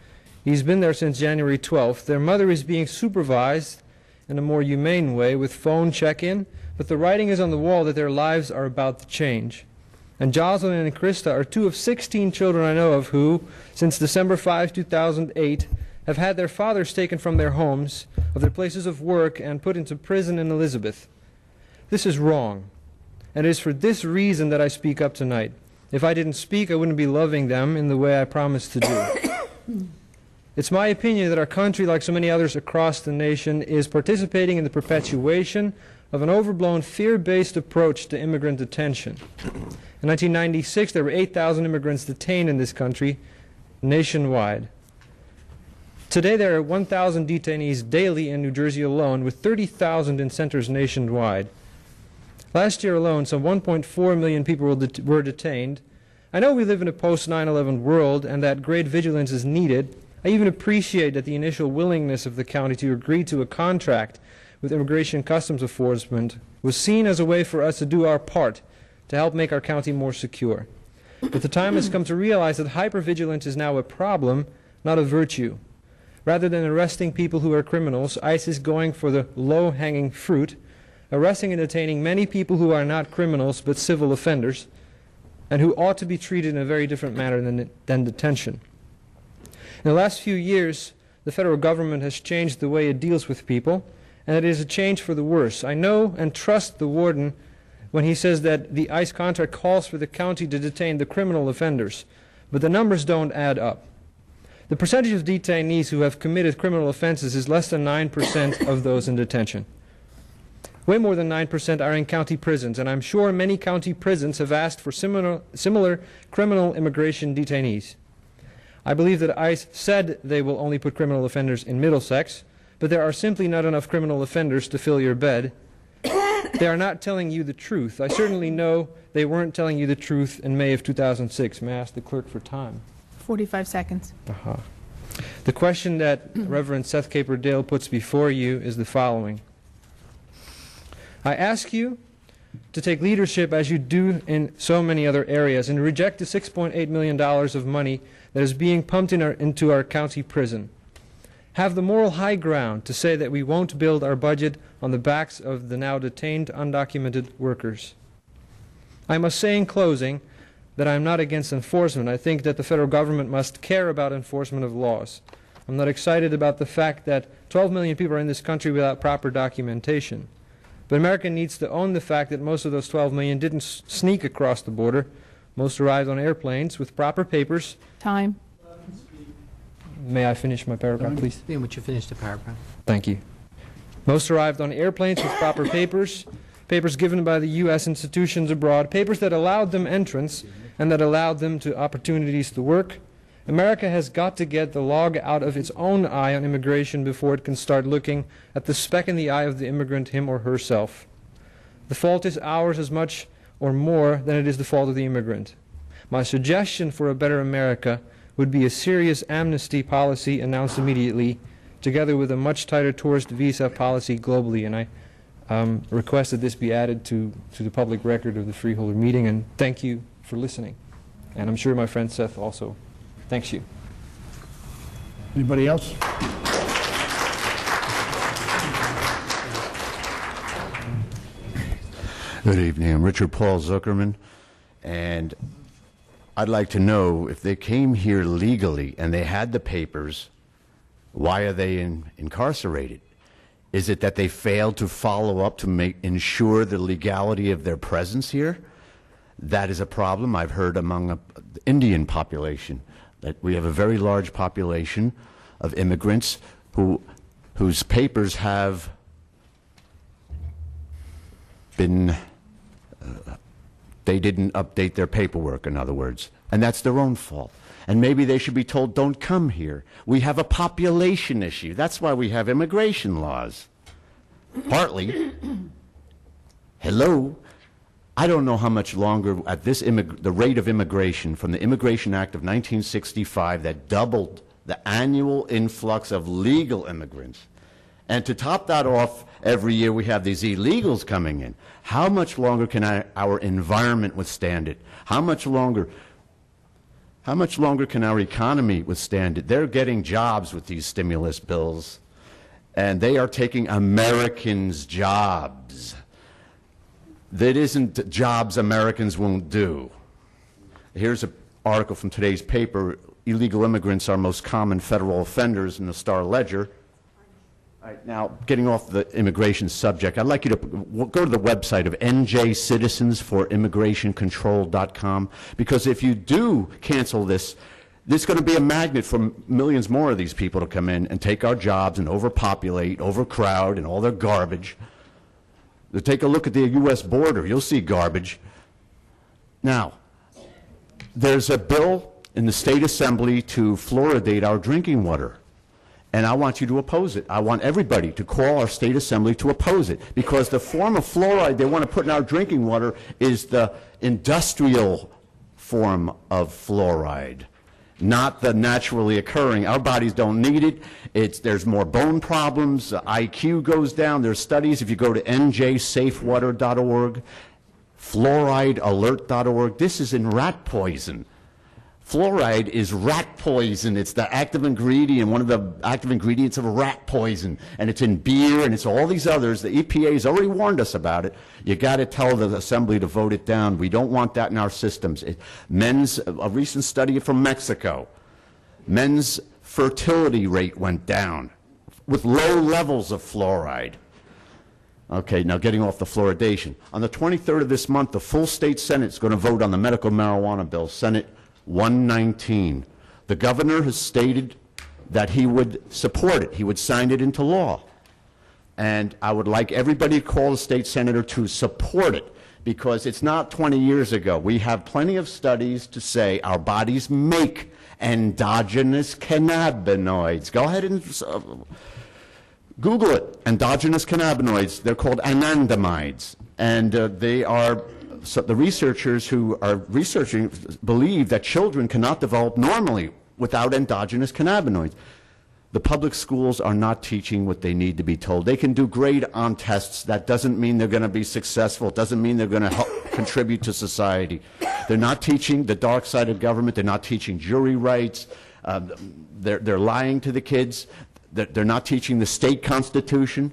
He's been there since January 12th. Their mother is being supervised in a more humane way with phone check-in, but the writing is on the wall that their lives are about to change. And Jocelyn and Krista are two of 16 children I know of who, since December 5, 2008, have had their fathers taken from their homes, of their places of work, and put into prison in Elizabeth. This is wrong, and it is for this reason that I speak up tonight. If I didn't speak, I wouldn't be loving them in the way I promised to do. It's my opinion that our country, like so many others across the nation, is participating in the perpetuation of an overblown fear-based approach to immigrant detention. In 1996, there were 8,000 immigrants detained in this country nationwide. Today, there are 1,000 detainees daily in New Jersey alone, with 30,000 in centers nationwide. Last year alone, some 1.4 million people were detained. I know we live in a post-9/11 world and that great vigilance is needed. I even appreciate that the initial willingness of the county to agree to a contract with Immigration and Customs Enforcement was seen as a way for us to do our part to help make our county more secure. But the time has come to realize that hypervigilance is now a problem, not a virtue. Rather than arresting people who are criminals, ICE is going for the low-hanging fruit, arresting and detaining many people who are not criminals but civil offenders, and who ought to be treated in a very different manner than detention. In the last few years, the federal government has changed the way it deals with people, and it is a change for the worse. I know and trust the warden when he says that the ICE contract calls for the county to detain the criminal offenders, but the numbers don't add up. The percentage of detainees who have committed criminal offenses is less than 9% of those in detention. Way more than 9% are in county prisons, and I'm sure many county prisons have asked for similar criminal immigration detainees. I believe that ICE said they will only put criminal offenders in Middlesex, but there are simply not enough criminal offenders to fill your bed. They are not telling you the truth. I certainly know they weren't telling you the truth in May of 2006. May I ask the clerk for time? 45 seconds. The question that Reverend Seth Caper Dale puts before you is the following. I ask you to take leadership as you do in so many other areas and reject the $6.8 million of money that is being pumped into our county prison. Have the moral high ground to say that we won't build our budget on the backs of the now detained undocumented workers. I must say in closing that I'm not against enforcement. I think that the federal government must care about enforcement of laws. I'm not excited about the fact that 12 million people are in this country without proper documentation. But America needs to own the fact that most of those 12 million didn't sneak across the border. Most arrived on airplanes with proper papers. Time. May I finish my paragraph, please? Would you finish the paragraph? Thank you. Most arrived on airplanes with proper papers, papers given by the U.S. institutions abroad, papers that allowed them entrance and that allowed them to opportunities to work. America has got to get the log out of its own eye on immigration before it can start looking at the speck in the eye of the immigrant, him or herself. The fault is ours as much or more than it is the fault of the immigrant. My suggestion for a better America would be a serious amnesty policy announced immediately, together with a much tighter tourist visa policy globally. And I request that this be added to the public record of the Freeholder meeting, and thank you for listening. And I'm sure my friend Seth also thanks you. Anybody else? Good evening. I'm Richard Paul Zuckerman, and I'd like to know if they came here legally and they had the papers, why are they incarcerated? Is it that they failed to follow up to ensure the legality of their presence here? That is a problem I've heard among the Indian population. that we have a very large population of immigrants whose papers have been, they didn't update their paperwork, in other words, and that's their own fault. And maybe they should be told, don't come here. We have a population issue. That's why we have immigration laws. Partly. Hello? I don't know how much longer at this the rate of immigration from the Immigration Act of 1965 that doubled the annual influx of legal immigrants. And to top that off, every year we have these illegals coming in. How much longer can our environment withstand it? How much longer can our economy withstand it? They're getting jobs with these stimulus bills, and they are taking Americans' jobs. That isn't jobs Americans won't do. Here's an article from today's paper. Illegal immigrants are most common federal offenders in the Star Ledger. All right, now, getting off the immigration subject, I'd like you to go to the website of njcitizensforimmigrationcontrol.com, because if you do cancel this, there's going to be a magnet for millions more of these people to come in and take our jobs and overpopulate, overcrowd, and all their garbage. Take a look at the U.S. border. You'll see garbage. Now, there's a bill in the state assembly to fluoridate our drinking water. And I want you to oppose it. I want everybody to call our state assembly to oppose it, because the form of fluoride they want to put in our drinking water is the industrial form of fluoride, not the naturally occurring. Our bodies don't need it. There's more bone problems. IQ goes down. There's studies. If you go to njsafewater.org, fluoridealert.org, this is in rat poison. Fluoride is rat poison. It's the active ingredient, one of the active ingredients of rat poison. And it's in beer, and it's all these others. The EPA has already warned us about it. You got to tell the assembly to vote it down. We don't want that in our systems. A recent study from Mexico, men's fertility rate went down with low levels of fluoride. Okay, now getting off the fluoridation. On the 23rd of this month, the full state Senate is going to vote on the medical marijuana bill, Senate 119. The governor has stated that he would support it. He would sign it into law. And I would like everybody to call the state senator to support it, because it's not 20 years ago. We have plenty of studies to say our bodies make endogenous cannabinoids. Go ahead and Google it. Endogenous cannabinoids. They're called anandamides. And they are... So the researchers who are researching believe that children cannot develop normally without endogenous cannabinoids. The public schools are not teaching what they need to be told. They can do great on tests. That doesn't mean they're going to be successful. It doesn't mean they're going to help contribute to society. They're not teaching the dark side of government. They're not teaching jury rights. They're lying to the kids. They're not teaching the state constitution.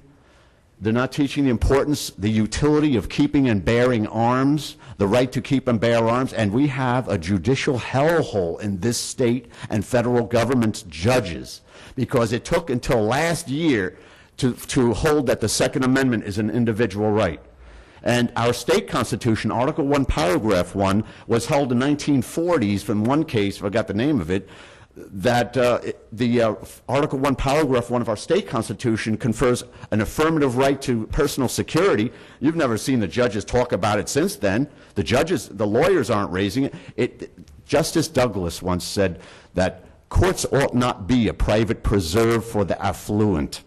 They're not teaching the importance, the utility of keeping and bearing arms, the right to keep and bear arms, and we have a judicial hellhole in this state and federal government's judges, because it took until last year to hold that the Second Amendment is an individual right. And our state constitution, Article 1, Paragraph 1, was held in 1940s from one case, I forgot the name of it, that Article 1, Paragraph 1 of our state constitution confers an affirmative right to personal security. You've never seen the judges talk about it since then. The lawyers aren't raising it. Justice Douglas once said that courts ought not be a private preserve for the affluent.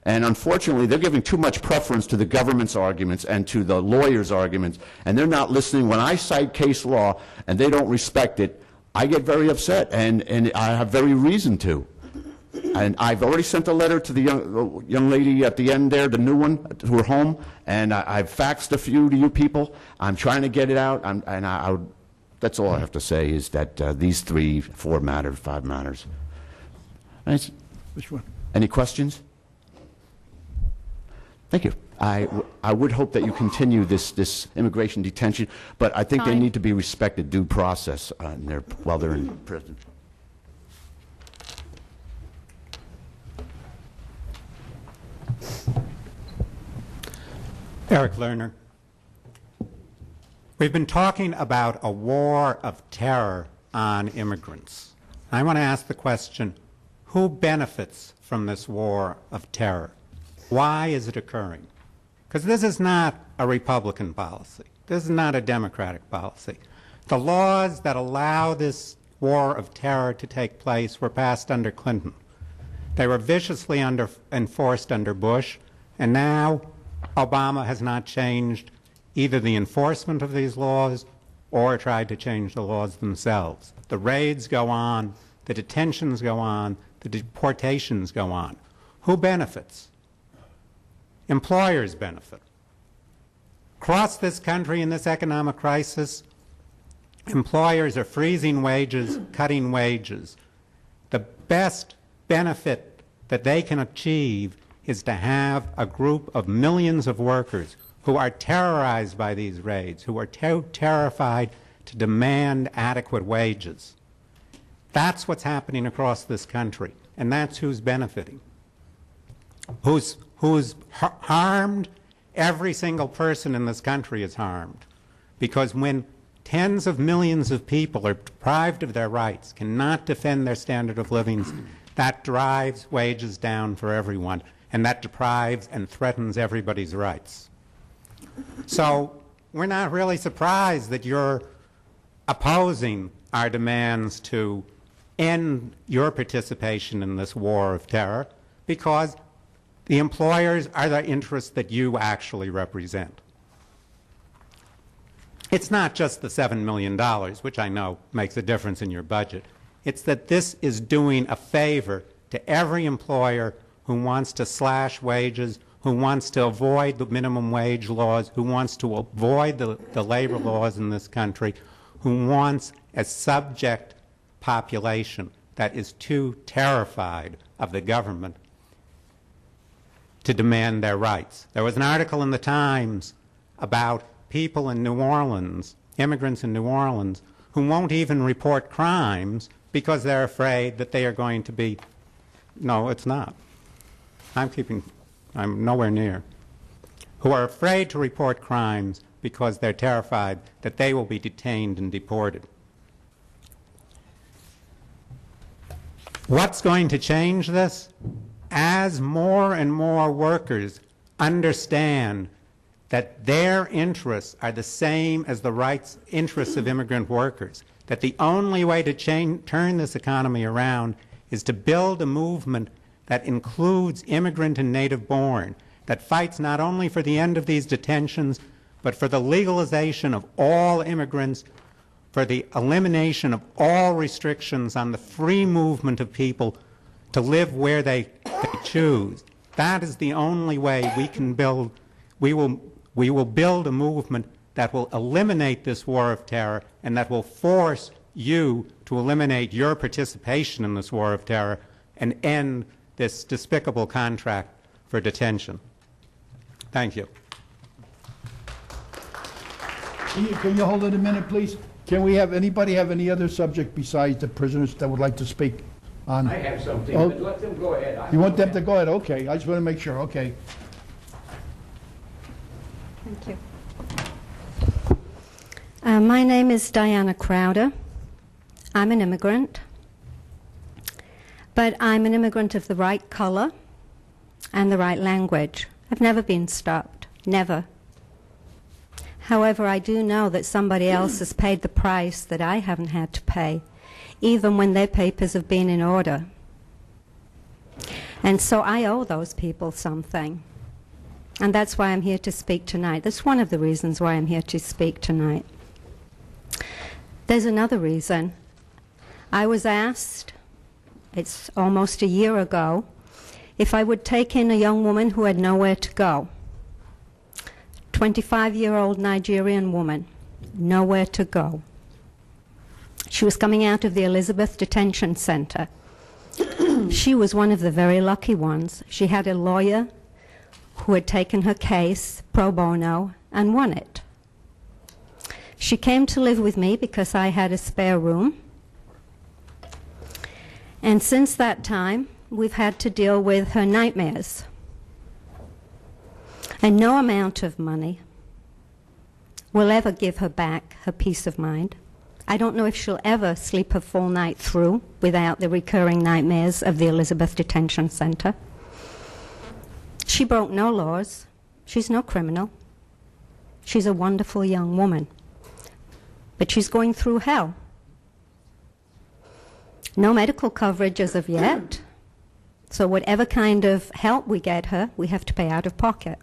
And unfortunately, they're giving too much preference to the government's arguments and to the lawyers' arguments, and they're not listening. When I cite case law and they don't respect it, I get very upset, and I have very reason to. And I've already sent a letter to the young lady at the end there, the new one, to her home, and I've faxed a few to you people. I'm trying to get it out, that's all I have to say, is that these 3, 4 matters, 5 matters. Which one? Any questions? Thank you. I would hope that you continue this immigration detention, but I think they need to be respected due process while they're in prison. Eric Lerner. We've been talking about a war of terror on immigrants. I want to ask the question, who benefits from this war of terror? Why is it occurring? Because this is not a Republican policy. This is not a Democratic policy. The laws that allow this war of terror to take place were passed under Clinton. They were viciously enforced under Bush, and now Obama has not changed either the enforcement of these laws or tried to change the laws themselves. The raids go on, the detentions go on, the deportations go on. Who benefits? Employers benefit. Across this country in this economic crisis, employers are freezing wages, cutting wages. The best benefit that they can achieve is to have a group of millions of workers who are terrorized by these raids, who are terrified to demand adequate wages. That's what's happening across this country, and that's who's benefiting. Who's harmed? Every single person in this country is harmed. Because when tens of millions of people are deprived of their rights, cannot defend their standard of living, that drives wages down for everyone, and that deprives and threatens everybody's rights. So we're not really surprised that you're opposing our demands to end your participation in this war of terror, because the employers are the interests that you actually represent. It's not just the $7 million, which I know makes a difference in your budget. It's that this is doing a favor to every employer who wants to slash wages, who wants to avoid the minimum wage laws, who wants to avoid the labor laws in this country, who wants a subject population that is too terrified of the government to demand their rights. There was an article in the Times about people in New Orleans, immigrants in New Orleans, who won't even report crimes because they're afraid that they are going to be, no, it's not. I'm nowhere near. Who are afraid to report crimes because they're terrified that they will be detained and deported. What's going to change this? As more and more workers understand that their interests are the same as the interests of immigrant workers, that the only way to turn this economy around is to build a movement that includes immigrant and native-born, that fights not only for the end of these detentions, but for the legalization of all immigrants, for the elimination of all restrictions on the free movement of people to live where they choose. That is the only way we can build, we will build a movement that will eliminate this war of terror and that will force you to eliminate your participation in this war of terror and end this despicable contract for detention. Thank you. Can you hold it a minute, please? Can we have, anybody have any other subject besides the prisoners that would like to speak on? I have something, Oh, but let them go ahead. You want them to go ahead? Okay, I just want to make sure, okay. Thank you. My name is Diana Crowder. I'm an immigrant, but I'm an immigrant of the right color and the right language. I've never been stopped, never. However, I do know that somebody else has paid the price that I haven't had to pay, even when their papers have been in order. And so I owe those people something. And that's why I'm here to speak tonight. That's one of the reasons why I'm here to speak tonight. There's another reason. I was asked, it's almost a year ago, if I would take in a young woman who had nowhere to go. 25-year-old Nigerian woman, nowhere to go. She was coming out of the Elizabeth Detention Center. She was one of the very lucky ones. She had a lawyer who had taken her case pro bono and won it. She came to live with me because I had a spare room. And since that time, we've had to deal with her nightmares. And no amount of money will ever give her back her peace of mind, I don't know if she'll ever sleep a full night through without the recurring nightmares of the Elizabeth Detention Center. She broke no laws. She's no criminal. She's a wonderful young woman. But she's going through hell. No medical coverage as of yet. So whatever kind of help we get her, we have to pay out of pocket.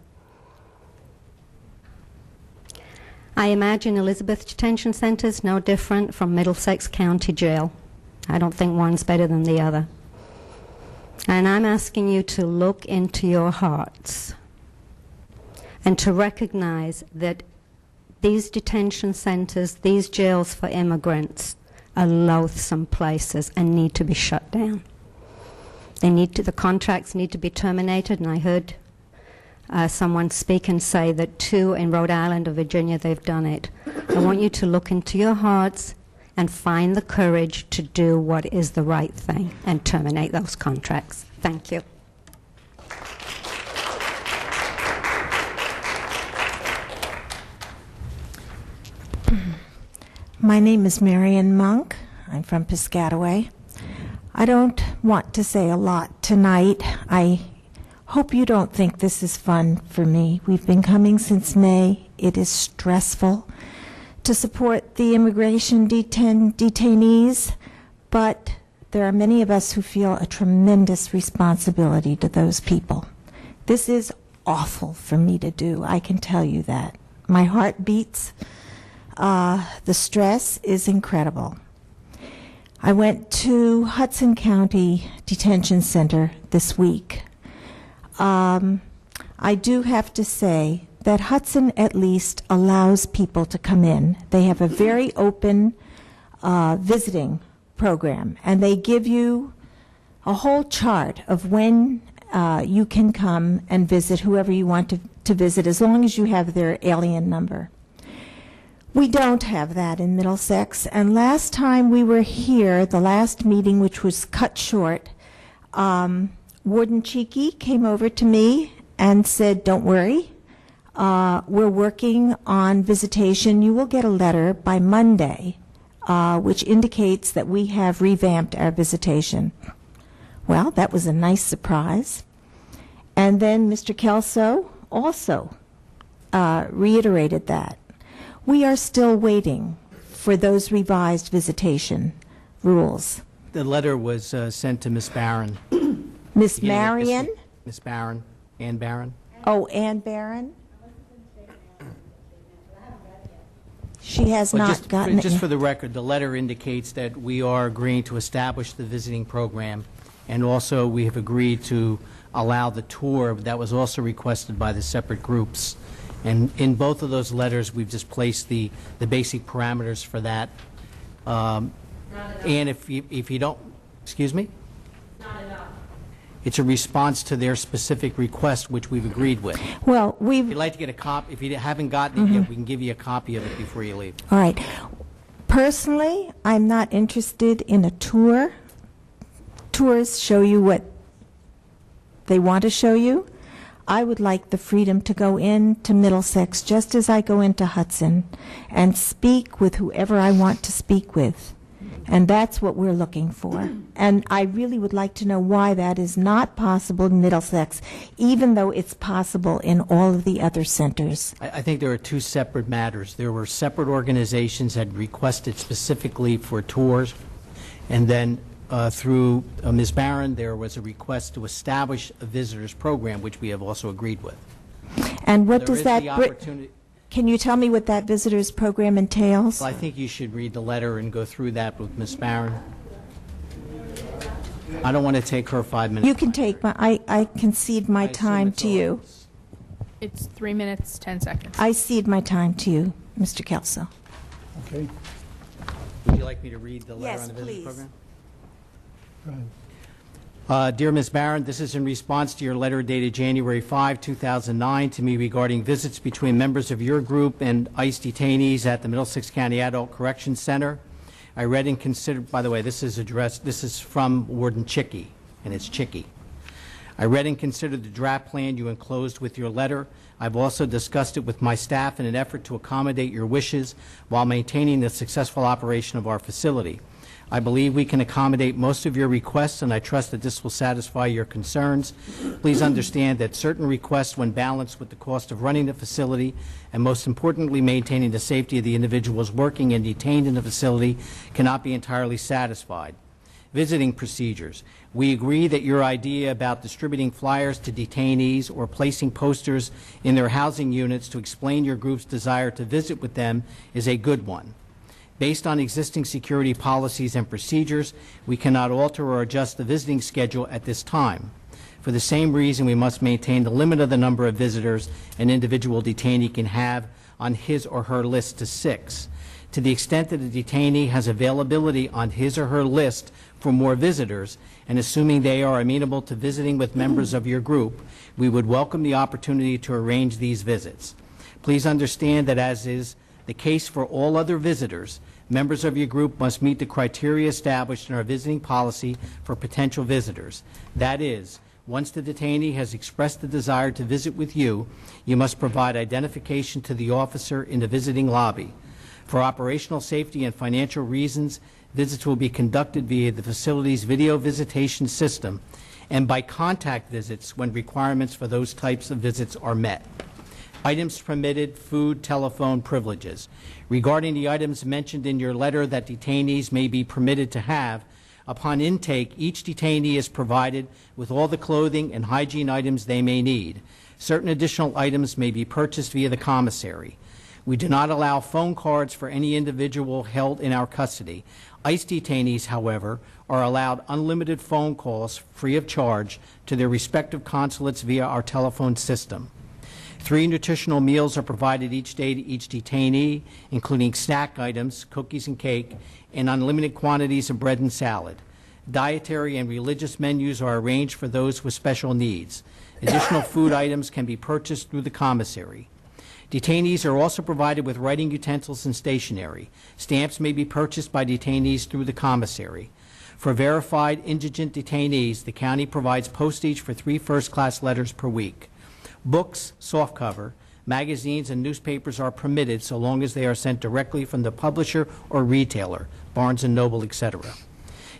I imagine Elizabeth Detention Center is no different from Middlesex County Jail. I don't think one's better than the other. And I'm asking you to look into your hearts and to recognize that these detention centers, these jails for immigrants, are loathsome places and need to be shut down. The contracts need to be terminated, and I heard someone speak and say that 2 in Rhode Island or Virginia, they've done it. I want you to look into your hearts and find the courage to do what is the right thing and terminate those contracts. Thank you. My name is Marion Monk. I'm from Piscataway. I don't want to say a lot tonight. I hope you don't think this is fun for me. We've been coming since May. It is stressful to support the immigration detainees, but there are many of us who feel a tremendous responsibility to those people. This is awful for me to do, I can tell you that. My heart beats. The stress is incredible. I went to Hudson County Detention Center this week. I do have to say that Hudson at least allows people to come in. They have a very open visiting program, and they give you a whole chart of when you can come and visit whoever you want to visit, as long as you have their alien number. We don't have that in Middlesex, and last time we were here, the last meeting, which was cut short, Warden Cheeky came over to me and said, "Don't worry, we're working on visitation. You will get a letter by Monday, which indicates that we have revamped our visitation." Well, that was a nice surprise. And then Mr. Kelso also reiterated that. We are still waiting for those revised visitation rules. The letter was sent to Miss Barron. Miss Marion? Miss Barron. Ann Barron. Oh, Ann Barron? She has Well, not gotten it. Just for the record, the letter indicates that we are agreeing to establish the visiting program, and also we have agreed to allow the tour that was also requested by the separate groups. And in both of those letters, we've just placed the basic parameters for that. And if you don't, excuse me? Not enough. It's a response to their specific request, which we've agreed with. Well, If you'd like to get a copy, if you haven't gotten it yet, we can give you a copy of it before you leave. All right. Personally, I'm not interested in a tour. Tours show you what they want to show you. I would like the freedom to go into Middlesex just as I go into Hudson and speak with whoever I want to speak with. And that's what we're looking for. And I really would like to know why that is not possible in Middlesex, even though it's possible in all of the other centers. I think there are two separate matters. There were separate organizations that requested specifically for tours, and then through Ms. Barron, there was a request to establish a visitors program, which we have also agreed with. And what There does is that the opportunity. Can you tell me what that visitors program entails? Well, I think you should read the letter and go through that with Ms. Barron. I don't want to take her 5 minutes. You can take my, I concede my time to you. It's 3 minutes, 10 seconds. I cede my time to you, Mr. Kelso. Okay. Would you like me to read the letter Yes, on the visitors please. program? Go ahead. Dear Ms. Barron, this is in response to your letter dated January 5, 2009 to me regarding visits between members of your group and ICE detainees at the Middlesex County Adult Correction Center. I read and considered, by the way, this is from Warden Chicky, and it's Chicky. I read and considered the draft plan you enclosed with your letter. I've also discussed it with my staff in an effort to accommodate your wishes while maintaining the successful operation of our facility. I believe we can accommodate most of your requests, and I trust that this will satisfy your concerns. Please understand that certain requests, when balanced with the cost of running the facility and, most importantly, maintaining the safety of the individuals working and detained in the facility, cannot be entirely satisfied. Visiting procedures. We agree that your idea about distributing flyers to detainees or placing posters in their housing units to explain your group's desire to visit with them is a good one. Based on existing security policies and procedures, we cannot alter or adjust the visiting schedule at this time. For the same reason, we must maintain the limit of the number of visitors an individual detainee can have on his or her list to 6. To the extent that a detainee has availability on his or her list for more visitors, and assuming they are amenable to visiting with members of your group, we would welcome the opportunity to arrange these visits. Please understand that, as is the case for all other visitors, members of your group must meet the criteria established in our visiting policy for potential visitors. That is, once the detainee has expressed the desire to visit with you, you must provide identification to the officer in the visiting lobby. For operational safety and financial reasons, visits will be conducted via the facility's video visitation system and by contact visits when requirements for those types of visits are met. Items permitted, food, telephone, privileges. Regarding the items mentioned in your letter that detainees may be permitted to have, upon intake, each detainee is provided with all the clothing and hygiene items they may need. Certain additional items may be purchased via the commissary. We do not allow phone cards for any individual held in our custody. ICE detainees, however, are allowed unlimited phone calls free of charge to their respective consulates via our telephone system. 3 nutritional meals are provided each day to each detainee, including snack items, cookies and cake, and unlimited quantities of bread and salad. Dietary and religious menus are arranged for those with special needs. Additional food items can be purchased through the commissary. Detainees are also provided with writing utensils and stationery. Stamps may be purchased by detainees through the commissary. For verified indigent detainees, the county provides postage for 3 first-class letters per week. Books, softcover, magazines, and newspapers are permitted so long as they are sent directly from the publisher or retailer, Barnes & Noble, etc.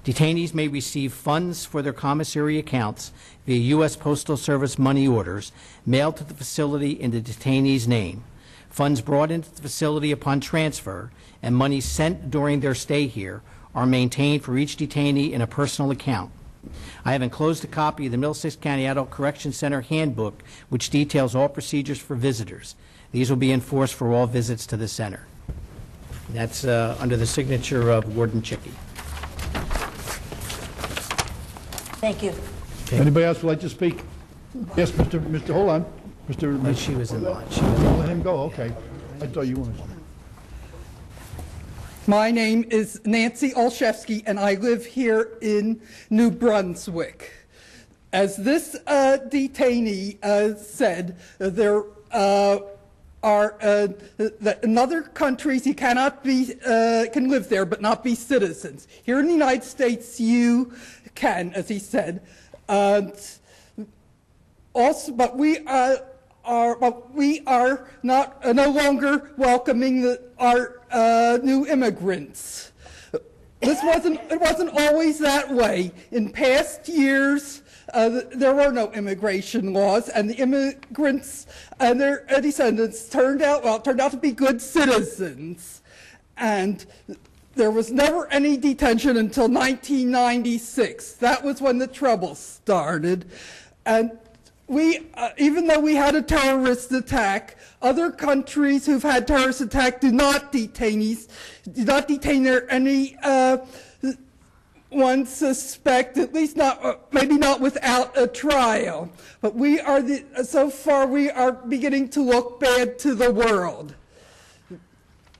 Detainees may receive funds for their commissary accounts via U.S. Postal Service money orders mailed to the facility in the detainee's name. Funds brought into the facility upon transfer and money sent during their stay here are maintained for each detainee in a personal account. I have enclosed a copy of the Middlesex County Adult Correction Center Handbook, which details all procedures for visitors. These will be enforced for all visits to the center. That's under the signature of Warden Chickey. Thank you. Okay. Anybody else would like to speak? Yes, Mr. Hold on. Mr. She was in line. Let him go, okay. I thought you wanted to. My name is Nancy Olszewski, and I live here in New Brunswick. As this detainee said, there are in other countries you cannot be can live there but not be citizens. Here in the United States, you can, as he said. Also, but we are not no longer welcoming our new immigrants. It wasn't always that way. In past years, there were no immigration laws, and the immigrants and their descendants turned out to be good citizens. And there was never any detention until 1996. That was when the trouble started. And we, even though we had a terrorist attack, other countries who've had terrorist attack do not detain any one suspect, at least not, maybe not without a trial. But we are so far we are beginning to look bad to the world.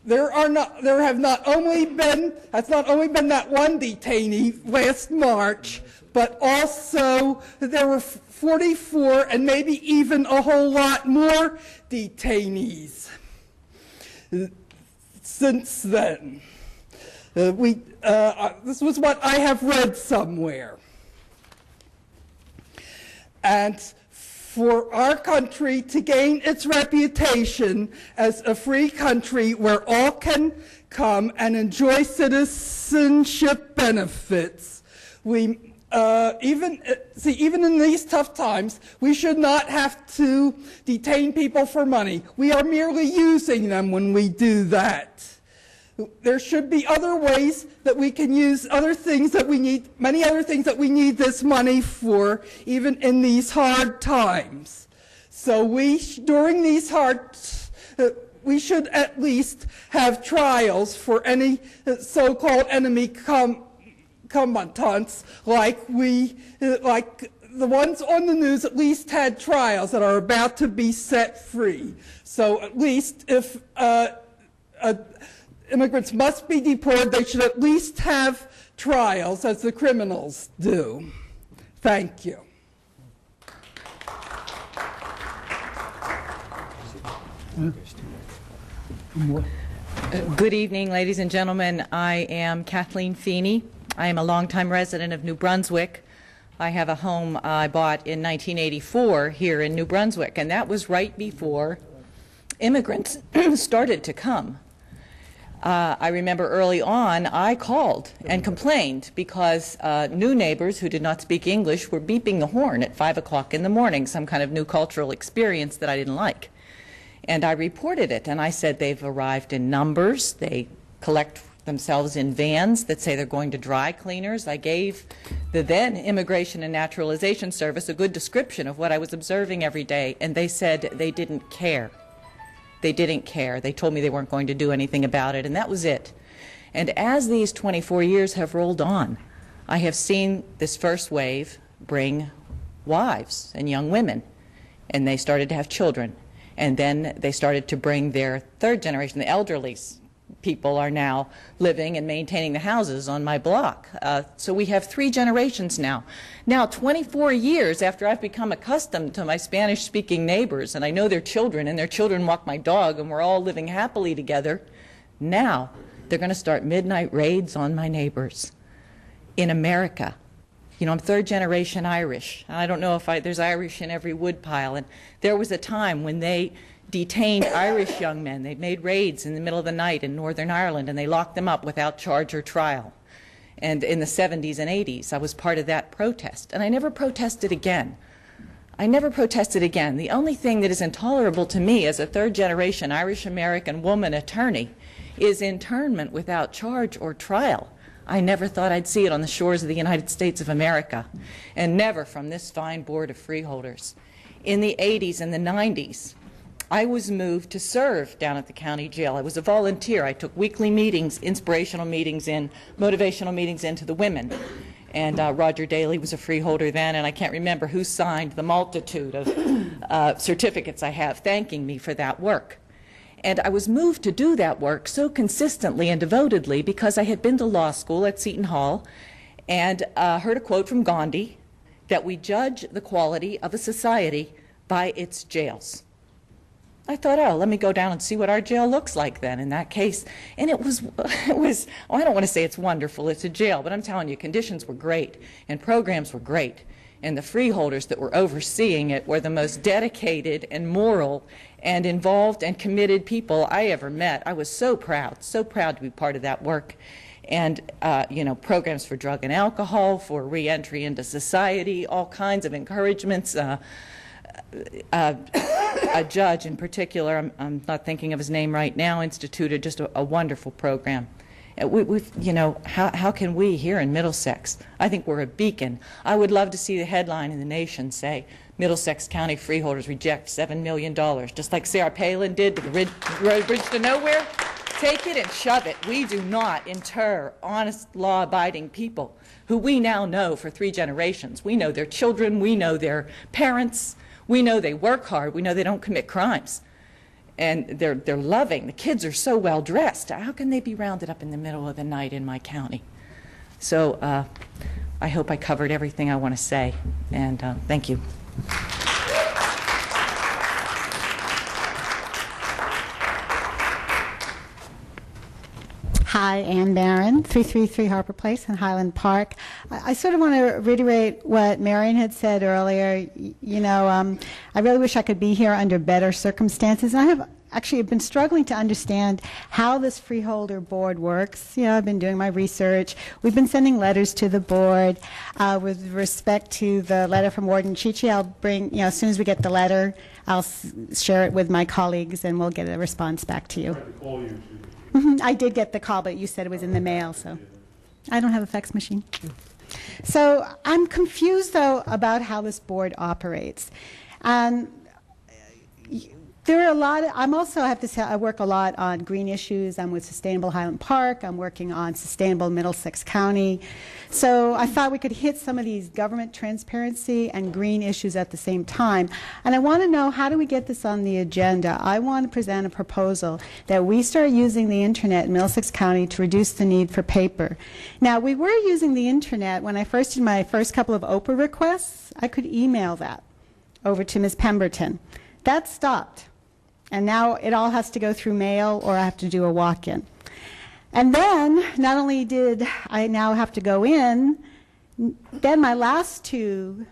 That's not only been that one detainee last March, but also there were 44 and maybe even a whole lot more detainees since then. This was what I have read somewhere. and for our country to gain its reputation as a free country where all can come and enjoy citizenship benefits. Even in these tough times, we should not have to detain people for money. We are merely using them when we do that. There should be other ways that we can use other things that we need, many other things that we need this money for, even in these hard times. So during these we should at least have trials for any so-called enemy combatants, like the ones on the news at least had trials that are about to be set free. So at least if immigrants must be deported, they should at least have trials as the criminals do. Thank you. Good evening, ladies and gentlemen. I am Kathleen Feeney. I am a longtime resident of New Brunswick. I have a home I bought in 1984 here in New Brunswick, and that was right before immigrants started to come. I remember early on I called and complained because new neighbors who did not speak English were beeping the horn at 5 o'clock in the morning, some kind of new cultural experience that I didn't like. And I reported it, and I said they've arrived in numbers, they collect themselves in vans that say they're going to dry cleaners. I gave the then Immigration and Naturalization Service a good description of what I was observing every day, and they said they didn't care. They didn't care. They told me they weren't going to do anything about it, and that was it. And as these 24 years have rolled on, I have seen this first wave bring wives and young women, and they started to have children. And then they started to bring their third generation, the elderly people are now living and maintaining the houses on my block. So we have 3 generations now. Now, 24 years after I've become accustomed to my Spanish-speaking neighbors, and I know their children, and their children walk my dog, and we're all living happily together, now they're going to start midnight raids on my neighbors in America. You know, I'm third-generation Irish. I don't know if there's Irish in every woodpile, and there was a time when they detained Irish young men. They made raids in the middle of the night in Northern Ireland, and they locked them up without charge or trial. And in the 70s and 80s, I was part of that protest, and I never protested again. I never protested again. The only thing that is intolerable to me as a third-generation Irish-American woman attorney is internment without charge or trial. I never thought I'd see it on the shores of the United States of America, and never from this fine board of freeholders. In the 80s and the 90s, I was moved to serve down at the county jail. I was a volunteer. I took weekly meetings, inspirational meetings in, motivational meetings into the women. And Roger Daley was a freeholder then, and I can't remember who signed the multitude of certificates I have thanking me for that work. And I was moved to do that work so consistently and devotedly because I had been to law school at Seton Hall and heard a quote from Gandhi that we judge the quality of a society by its jails. I thought, oh, let me go down and see what our jail looks like then in that case. And it was I don't want to say it's wonderful, it's a jail, but I'm telling you, conditions were great and programs were great. And the freeholders that were overseeing it were the most dedicated and moral and involved and committed people I ever met. I was so proud to be part of that work. And, you know, programs for drug and alcohol, for reentry into society, all kinds of encouragements. A judge in particular, I'm not thinking of his name right now, instituted just a wonderful program. You know, how can we here in Middlesex? I think we're a beacon. I would love to see the headline in the Nation say, Middlesex County freeholders reject $7 million, just like Sarah Palin did to the road bridge to nowhere. Take it and shove it. We do not inter honest, law-abiding people who we now know for 3 generations. We know their children. We know their parents. We know they work hard. We know they don't commit crimes. And they're loving. The kids are so well dressed. How can they be rounded up in the middle of the night in my county? So I hope I covered everything I want to say. And thank you. Hi, Hi, Ann Barron, 333 Harper Place in Highland Park. I sort of want to reiterate what Marion had said earlier. I really wish I could be here under better circumstances. I have actually been struggling to understand how this freeholder board works. I've been doing my research. We've been sending letters to the board. With respect to the letter from Warden Chichi, I'll bring, as soon as we get the letter, I'll share it with my colleagues and we'll get a response back to you. I did get the call, but you said it was in the mail, so I don't have a fax machine. So I'm confused, though, about how this board operates. There are a lot I have to say, I work a lot on green issues. I'm with Sustainable Highland Park. I'm working on Sustainable Middlesex County. So I thought we could hit some of these government transparency and green issues at the same time. And I want to know, how do we get this on the agenda? I want to present a proposal that we start using the internet in Middlesex County to reduce the need for paper. Now, we were using the internet when I first did my first couple of Oprah requests. I could email that over to Ms. Pemberton. That stopped. And now it all has to go through mail, or I have to do a walk-in. And then, not only did I now have to go in, then my last two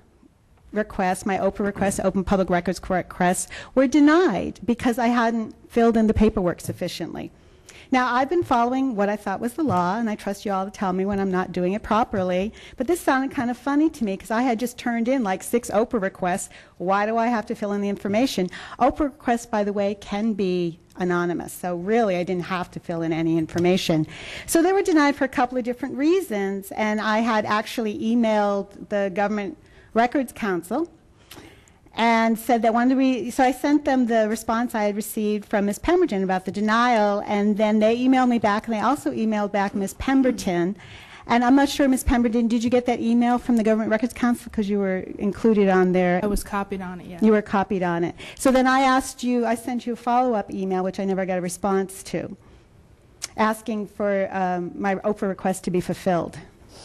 requests, my Oprah requests, Open Public Records requests, were denied because I hadn't filled in the paperwork sufficiently. Now, I've been following what I thought was the law, and I trust you all to tell me when I'm not doing it properly, but this sounded kind of funny to me because I had just turned in like 6 Oprah requests. Why do I have to fill in the information? Oprah requests, by the way, can be anonymous, so really I didn't have to fill in any information. So they were denied for a couple of different reasons, and I had actually emailed the Government Records Council and said that so I sent them the response I had received from Ms. Pemberton about the denial, and then they emailed me back, and they also emailed back Ms. Pemberton. And I'm not sure, Ms. Pemberton, did you get that email from the Government Records Council, because you were included on there? I was copied on it, yeah. You were copied on it. So then I sent you a follow-up email, which I never got a response to, asking for my Oprah request to be fulfilled,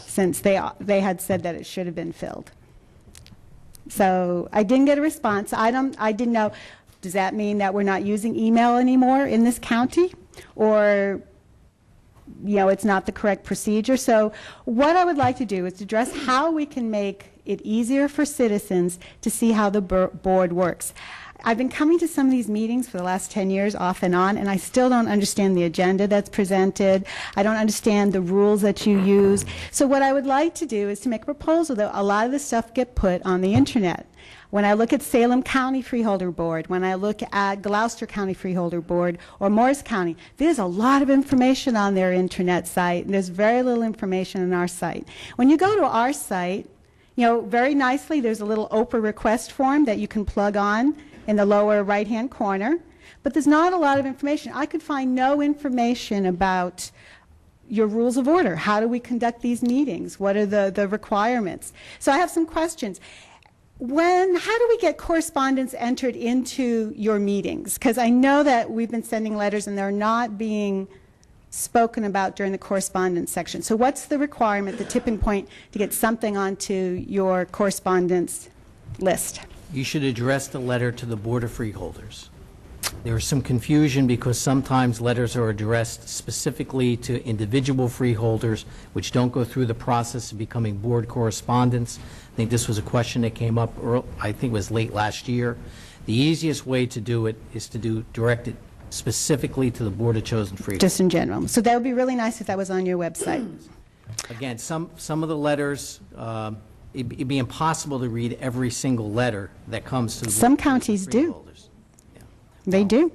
since they had said that it should have been filled. So I didn't get a response. I didn't know, does that mean that we're not using email anymore in this county? Or, it's not the correct procedure? So what I would like to do is to address how we can make it easier for citizens to see how the board works. I've been coming to some of these meetings for the last 10 years off and on, and I still don't understand the agenda that's presented. I don't understand the rules that you use. So what I would like to do is to make a proposal that a lot of this stuff get put on the internet. When I look at Salem County Freeholder Board, when I look at Gloucester County Freeholder Board, or Morris County, there's a lot of information on their internet site, and there's very little information on our site. When you go to our site, very nicely, there's a little Oprah request form that you can plug on in the lower right-hand corner, but there's not a lot of information. I could find no information about your rules of order. How do we conduct these meetings? What are the requirements? So I have some questions. How do we get correspondence entered into your meetings? Because I know that we've been sending letters and they're not being spoken about during the correspondence section. So what's the requirement, the tipping point, to get something onto your correspondence list? You should address the letter to the Board of Freeholders. There is some confusion because sometimes letters are addressed specifically to individual freeholders, which don't go through the process of becoming board correspondence. I think this was a question that came up, I think it was late last year. The easiest way to do it is to direct it specifically to the Board of Chosen Freeholders. Just in general. So that would be really nice if that was on your website. Again, some of the letters, it'd be impossible to read every single letter that comes to the Some counties do. They do.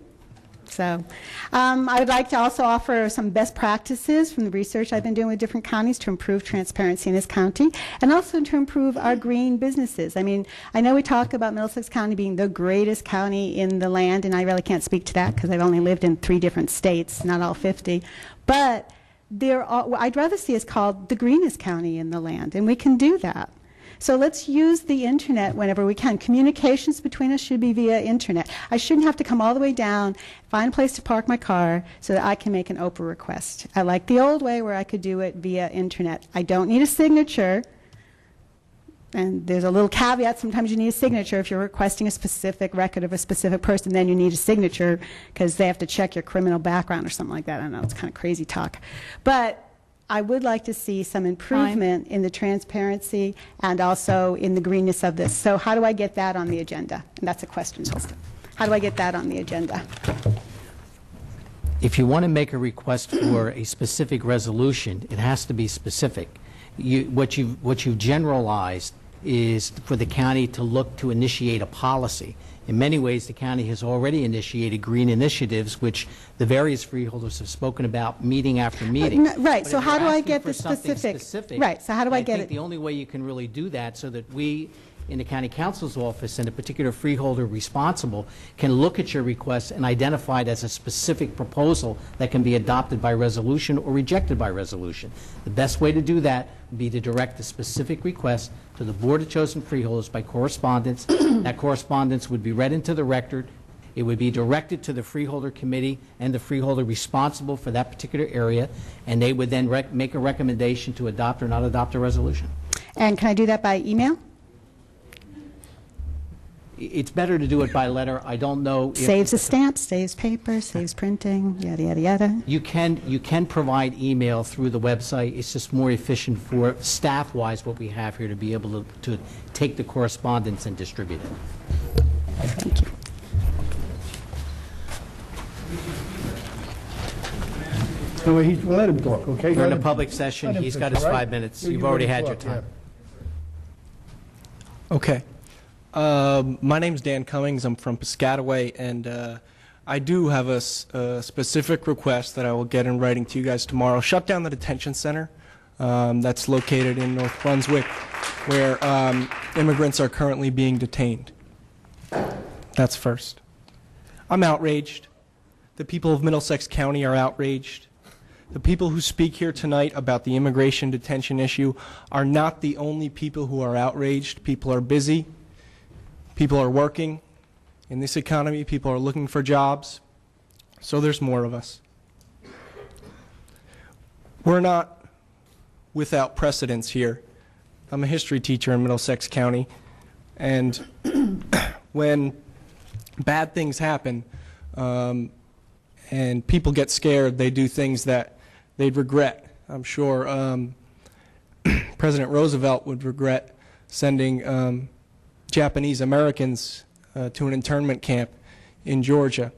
So I would like to also offer some best practices from the research I've been doing with different counties to improve transparency in this county, and also to improve our green businesses. I mean, I know we talk about Middlesex County being the greatest county in the land, and I really can't speak to that because I've only lived in 3 different states, not all 50. But I'd rather see us called the greenest county in the land, and we can do that. So let's use the internet whenever we can. Communications between us should be via internet. I shouldn't have to come all the way down, find a place to park my car so that I can make an Oprah request. I like the old way where I could do it via internet. I don't need a signature. And there's a little caveat, sometimes you need a signature. If you're requesting a specific record of a specific person, then you need a signature because they have to check your criminal background or something like that. I don't know, it's kind of crazy talk. But I would like to see some improvement in the transparency and also in the greenness of this. So how do I get that on the agenda? And that's a question, Justin. How do I get that on the agenda? If you want to make a request for a specific resolution, it has to be specific. What you've generalized is for the county to look to initiate a policy. In many ways, the county has already initiated green initiatives, which the various freeholders have spoken about meeting after meeting. Right, But so if how you're do I asking get for the something specific? Right, so how do I get think it? the only way you can really do that so that we in the county council's office and a particular freeholder responsible can look at your request and identify it as a specific proposal that can be adopted by resolution or rejected by resolution. The best way to do that would be to direct a specific request to the Board of Chosen Freeholders by correspondence. That correspondence would be read into the record. It would be directed to the Freeholder Committee and the freeholder responsible for that particular area, and they would then make a recommendation to adopt or not adopt a resolution. And can I do that by email? It's better to do it by letter. I don't know if... Saves a stamp, saves paper, saves printing, yada, yada, yada. You can provide email through the website. It's just more efficient for staff-wise what we have here to be able to take the correspondence and distribute it. Thank you. No, let him talk, okay? We're in a public session. He's got his 5 minutes. You've already had your time. Okay. My name's Dan Cummings. I'm from Piscataway, and I do have a specific request that I will get in writing to you guys tomorrow. Shut down the detention center that's located in North Brunswick, where immigrants are currently being detained. That's first. I'm outraged. The people of Middlesex County are outraged. The people who speak here tonight about the immigration detention issue are not the only people who are outraged. People are busy. People are working. In this economy, people are looking for jobs. So there's more of us. We're not without precedence here. I'm a history teacher in Middlesex County, and when bad things happen and people get scared, they do things that they'd regret. I'm sure President Roosevelt would regret sending Japanese Americans to an internment camp in Georgia.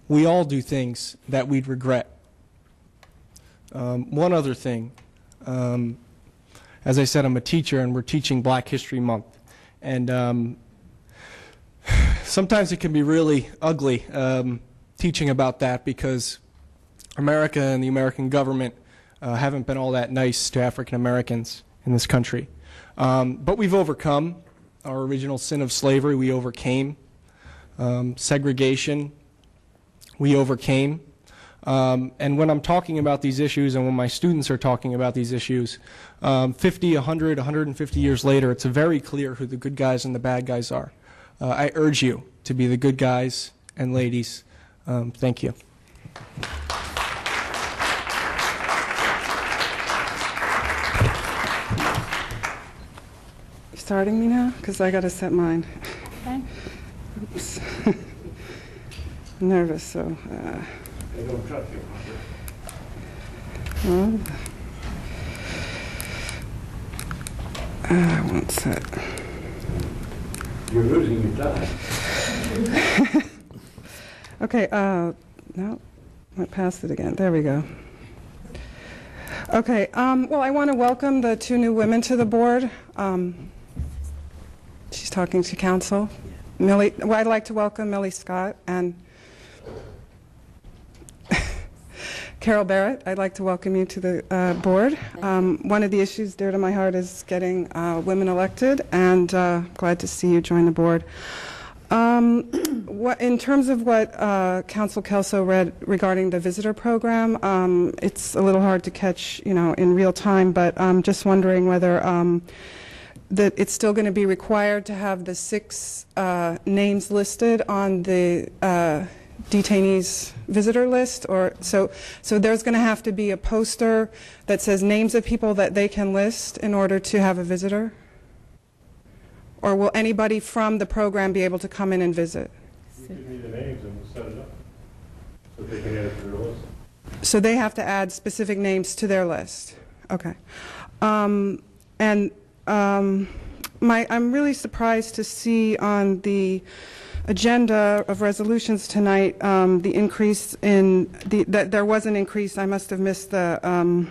We all do things that we'd regret. One other thing, as I said, I'm a teacher and we're teaching Black History Month, and sometimes it can be really ugly teaching about that because America and the American government haven't been all that nice to African Americans in this country. But we've overcome our original sin of slavery. We overcame segregation. We overcame. And when I'm talking about these issues and when my students are talking about these issues, 50, 100, 150 years later, it's very clear who the good guys and the bad guys are. I urge you to be the good guys and ladies. Thank you. Starting me now? Because I got to set mine. Okay. Oops. I'm nervous, so. I don't trust you. Well, I won't set. You're losing your time. Okay, no, I passed it again. There we go. Okay, well, I want to welcome the two new women to the board. She's talking to council. Millie, well, I'd like to welcome Millie Scott and Carol Barrett. I'd like to welcome you to the board. One of the issues dear to my heart is getting women elected, and glad to see you join the board. In terms of what Council Kelso read regarding the visitor program, it's a little hard to catch, in real time, but I'm just wondering whether that it's still going to be required to have the 6 names listed on the detainees visitor list, or so there's going to have to be a poster that says names of people that they can list in order to have a visitor? Or will anybody from the program be able to come in and visit? You give me the names and we'll set it up so they can add it to their list. So they have to add specific names to their list. Okay. I'm really surprised to see on the agenda of resolutions tonight the increase in that there was an increase. I must have missed the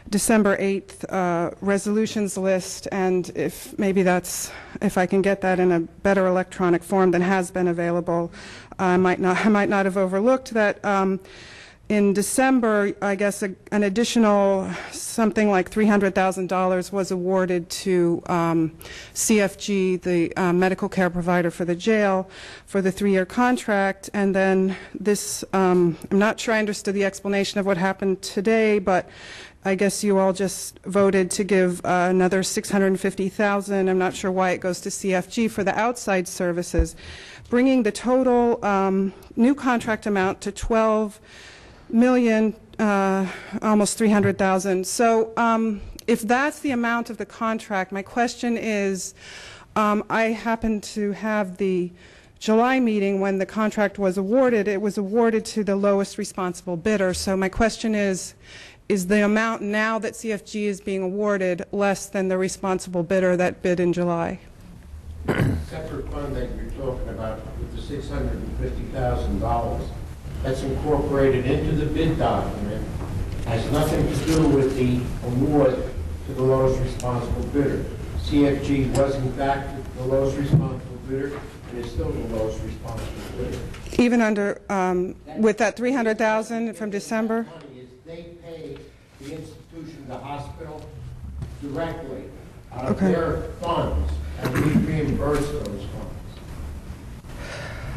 December 8th resolutions list, and if I can get that in a better electronic form than has been available, I might not have overlooked that. In December, I guess an additional something like $300,000 was awarded to CFG, the medical care provider for the jail, for the 3-year contract. And then this, I'm not sure I understood the explanation of what happened today, but I guess you all just voted to give another $650,000. I'm not sure why it goes to CFG for the outside services, bringing the total new contract amount to $12 million, almost $300,000. So if that's the amount of the contract, my question is, I happened to have the July meeting when the contract was awarded. It was awarded to the lowest responsible bidder. So my question is the amount now that CFG is being awarded less than the responsible bidder that bid in July? Separate fund that you're talking about with the $650,000, that's incorporated into the bid document, has nothing to do with the award to the lowest responsible bidder. CFG was in fact the lowest responsible bidder and is still the lowest responsible bidder. Even under, with that $300,000 from December? They pay the institution, the hospital, directly out of their funds, and we reimburse those funds.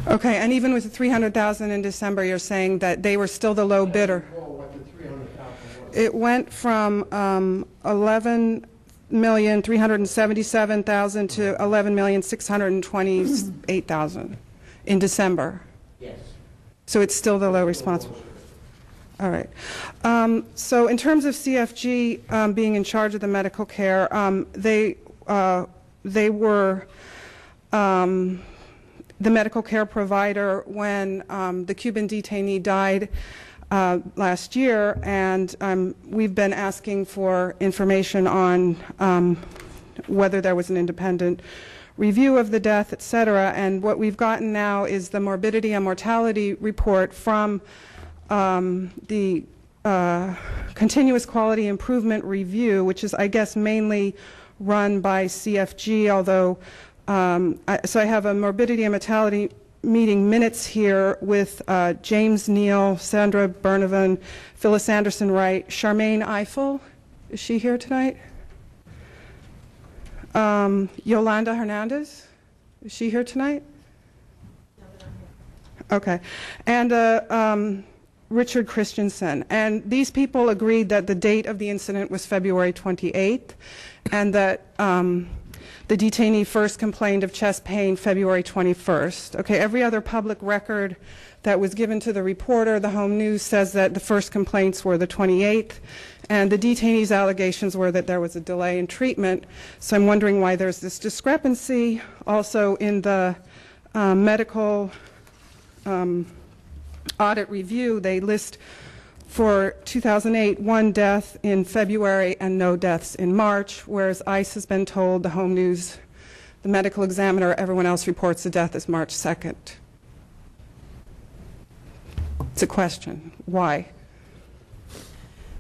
Okay, and even with the $300,000 in December, you're saying that they were still the low bidder? It went from $11,377,000 to $11,628,000 in December. Yes. So it's still the low responsible. All right. So in terms of CFG being in charge of the medical care, they were the medical care provider when the Cuban detainee died last year, and we've been asking for information on whether there was an independent review of the death, et cetera, and what we've gotten now is the morbidity and mortality report from the Continuous Quality Improvement Review, which is, I guess, mainly run by CFG, although so I have a morbidity and mortality meeting minutes here with James Neal, Sandra Bernovan, Phyllis Anderson Wright, Charmaine Eiffel. Is she here tonight? Yolanda Hernandez. Is she here tonight? Okay. And Richard Christensen. And these people agreed that the date of the incident was February 28th, and that the detainee first complained of chest pain February 21st. Okay, every other public record that was given to the reporter, the Home News, says that the first complaints were the 28th, and the detainee's allegations were that there was a delay in treatment. So I'm wondering why there's this discrepancy. Also in the medical audit review, they list for 2008 1 death in February and no deaths in March, whereas ICE has been told, the Home News, the medical examiner, everyone else reports the death as March 2nd. It's a question. Why?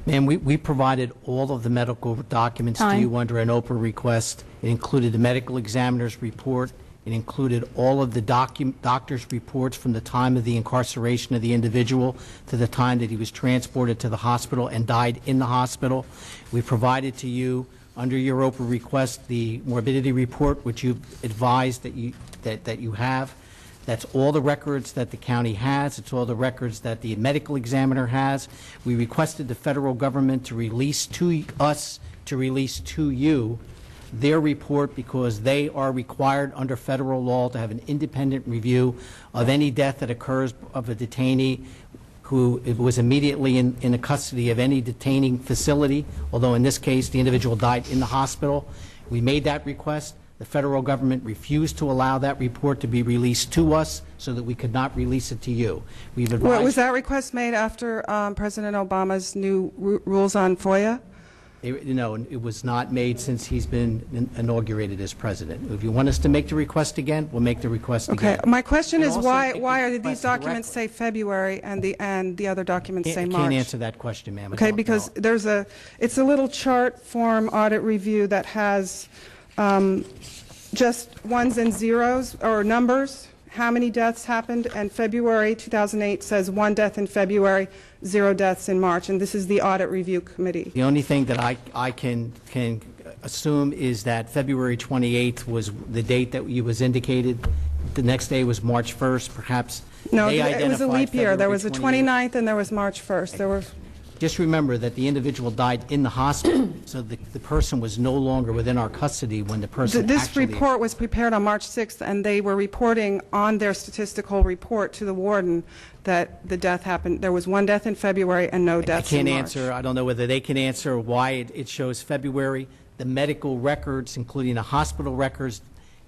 Ma'am, we provided all of the medical documents to you under an Oprah request. It included the medical examiner's report. It included all of the doctor's reports from the time of the incarceration of the individual to the time that he was transported to the hospital and died in the hospital. We provided to you, under your Oprah request, the morbidity report, which you advised that you have. That's all the records that the county has. It's all the records that the medical examiner has. We requested the federal government to release to us, to release to you, their report because they are required under federal law to have an independent review of any death that occurs of a detainee who was immediately in the custody of any detaining facility, although in this case the individual died in the hospital. We made that request. The federal government refused to allow that report to be released to us so that we could not release it to you. We've advised... Was that request made after President Obama's new rules on FOIA? No, it was not made since he's been inaugurated as president. If you want us to make the request again, we'll make the request again. Okay. My question is why are these documents say February and the other documents say March? I can't answer that question, ma'am. Okay, because it's a little chart form audit review that has just ones and zeros or numbers, how many deaths happened, and February 2008 says 1 death in February, 0 deaths in March, and this is the audit review committee. The only thing that I can assume is that February 28th was the date that was indicated. The next day was March 1st, perhaps. No, it was a leap year. There was a 29th and there was March 1st. There were... Just remember that the individual died in the hospital, so the person was no longer within our custody when the person This report was prepared on March 6th, and they were reporting on their statistical report to the warden that the death happened. There was 1 death in February and no deaths in March. I can't answer. I don't know whether they can answer why it shows February. The medical records, including the hospital records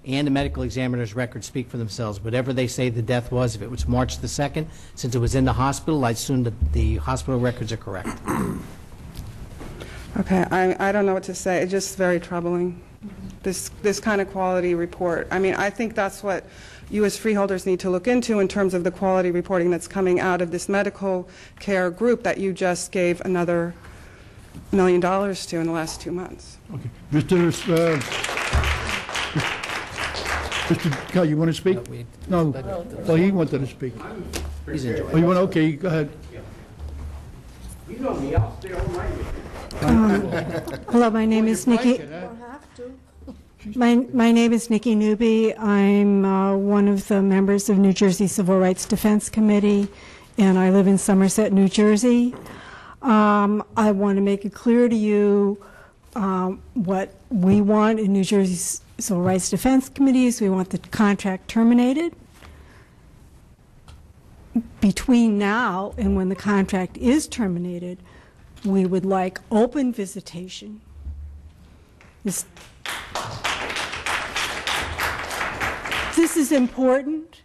and the medical examiner's records, speak for themselves. Whatever they say the death was, if it was March the 2nd, since it was in the hospital, I assume that the hospital records are correct. Okay, I don't know what to say. It's just very troubling, this kind of quality report. I mean, I think that's what you as freeholders need to look into in terms of the quality reporting that's coming out of this medical care group that you just gave another $1 million to in the last 2 months. Okay. Mr. Kell, you want to speak? No. Well, he wanted to speak. He's enjoying it. Oh, you want? Okay, go ahead. You know me, I'll stay all night. Hello, my name is Nikki. My name is Nikki Newby. I'm one of the members of New Jersey Civil Rights Defense Committee, and I live in Somerset, New Jersey. I want to make it clear to you what we want in New Jersey Civil Rights Defense Committees. We want the contract terminated. Between now and when the contract is terminated, we would like open visitation. This is important,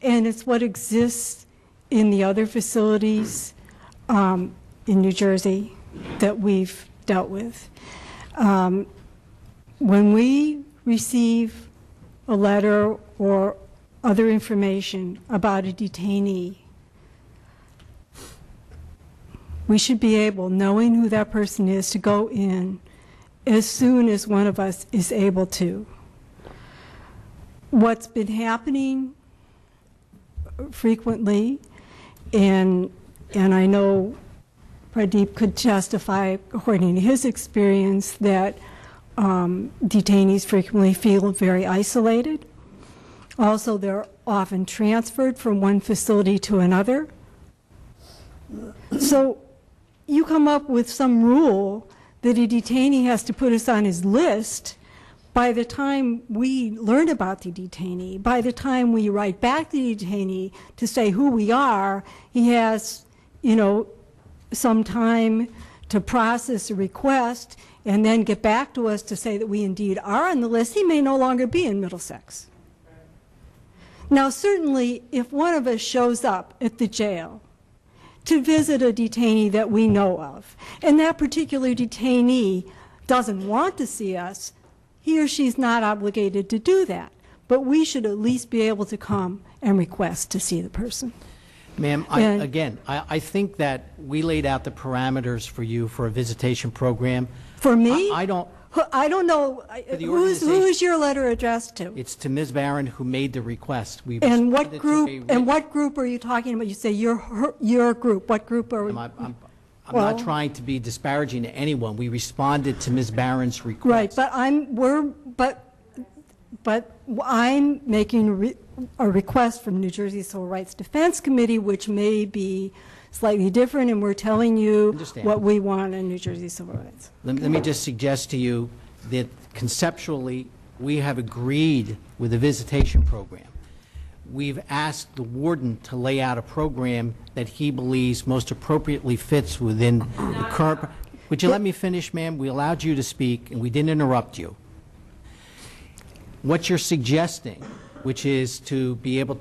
and it's what exists in the other facilities in New Jersey that we've dealt with. When we receive a letter or other information about a detainee, we should be able, knowing who that person is, to go in as soon as one of us is able to. What's been happening frequently, and I know Pradeep could testify, according to his experience, that detainees frequently feel very isolated. Also, they're often transferred from one facility to another. So you come up with some rule that a detainee has to put us on his list. By the time we learn about the detainee, by the time we write back the detainee to say who we are, he has, some time to process a request and then get back to us to say that we indeed are on the list. He may no longer be in Middlesex. Now, certainly, if one of us shows up at the jail to visit a detainee that we know of, and that particular detainee doesn't want to see us, he or she's not obligated to do that. But we should at least be able to come and request to see the person. Ma'am, I think that we laid out the parameters for you for a visitation program. For me? I don't know. Who is your letter addressed to? It's to Ms. Barron, who made the request. And what group are you talking about? You say your group. What group are we? I'm not trying to be disparaging to anyone. We responded to Ms. Barron's request. Right, but I'm making a request from New Jersey Civil Rights Defense Committee, which may be slightly different, and we're telling you what we want in New Jersey Civil Rights. Let me just suggest to you that conceptually, we have agreed with the visitation program. We've asked the warden to lay out a program that he believes most appropriately fits within the current... Would you let me finish, ma'am? We allowed you to speak, and we didn't interrupt you. What you're suggesting, which is to be able,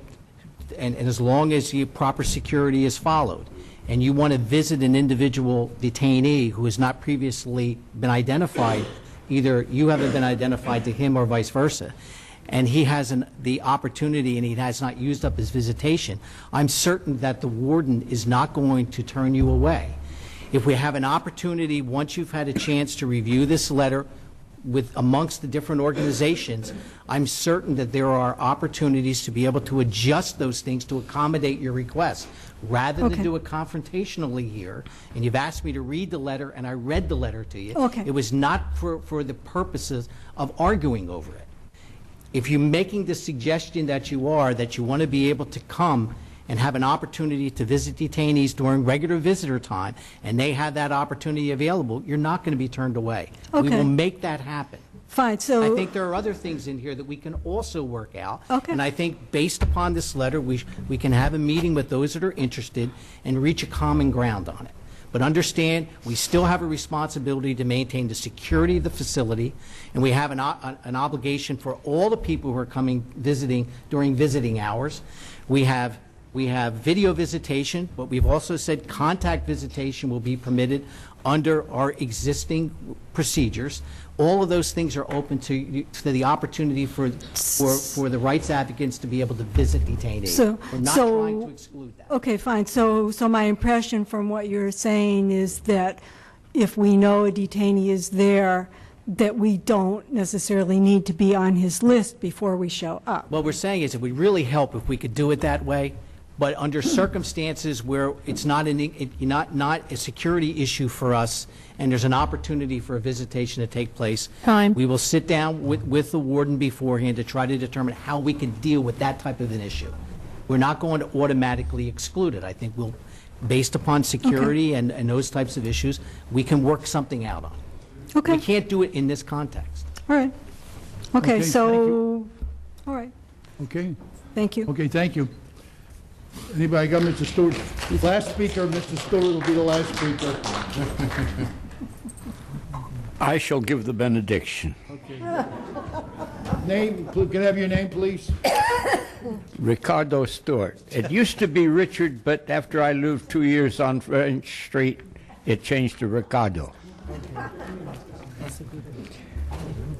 and as long as the proper security is followed, and you want to visit an individual detainee who has not previously been identified, either you haven't been identified to him or vice versa, and he has the opportunity and he has not used up his visitation, I'm certain that the warden is not going to turn you away. If we have an opportunity, once you've had a chance to review this letter with amongst the different organizations, I'm certain that there are opportunities to be able to adjust those things to accommodate your request, rather than do it confrontationally here. And you've asked me to read the letter, and I read the letter to you. Okay. It was not for the purposes of arguing over it. If you're making the suggestion that you want to be able to come and have an opportunity to visit detainees during regular visitor time, and they have that opportunity available, you're not going to be turned away. We Okay. will make that happen. Fine, so... I think there are other things in here that we can also work out. Okay. And I think based upon this letter, we can have a meeting with those that are interested and reach a common ground on it. But understand, we still have a responsibility to maintain the security of the facility, and we have an obligation for all the people who are coming visiting during visiting hours. We have video visitation, but we've also said contact visitation will be permitted under our existing procedures. All of those things are open to the opportunity for the rights advocates to be able to visit detainees. We're not trying to exclude that. Okay, fine. So my impression from what you're saying is that if we know a detainee is there, that we don't necessarily need to be on his list before we show up. What we're saying is it would really help if we could do it that way, but under circumstances where it's not a security issue for us and there's an opportunity for a visitation to take place, we will sit down with the warden beforehand to try to determine how we can deal with that type of an issue. We're not going to automatically exclude it. I think we'll, based upon security and those types of issues, we can work something out on. Okay. We can't do it in this context. All right. Okay, Okay, so... thank you. All right. Okay. Thank you. Okay, thank you. Anybody got Mr. Stewart? Last speaker, Mr. Stewart will be the last speaker. I shall give the benediction. Okay. Name, can I have your name, please? Ricardo Stewart. It used to be Richard, but after I lived 2 years on French Street, it changed to Ricardo.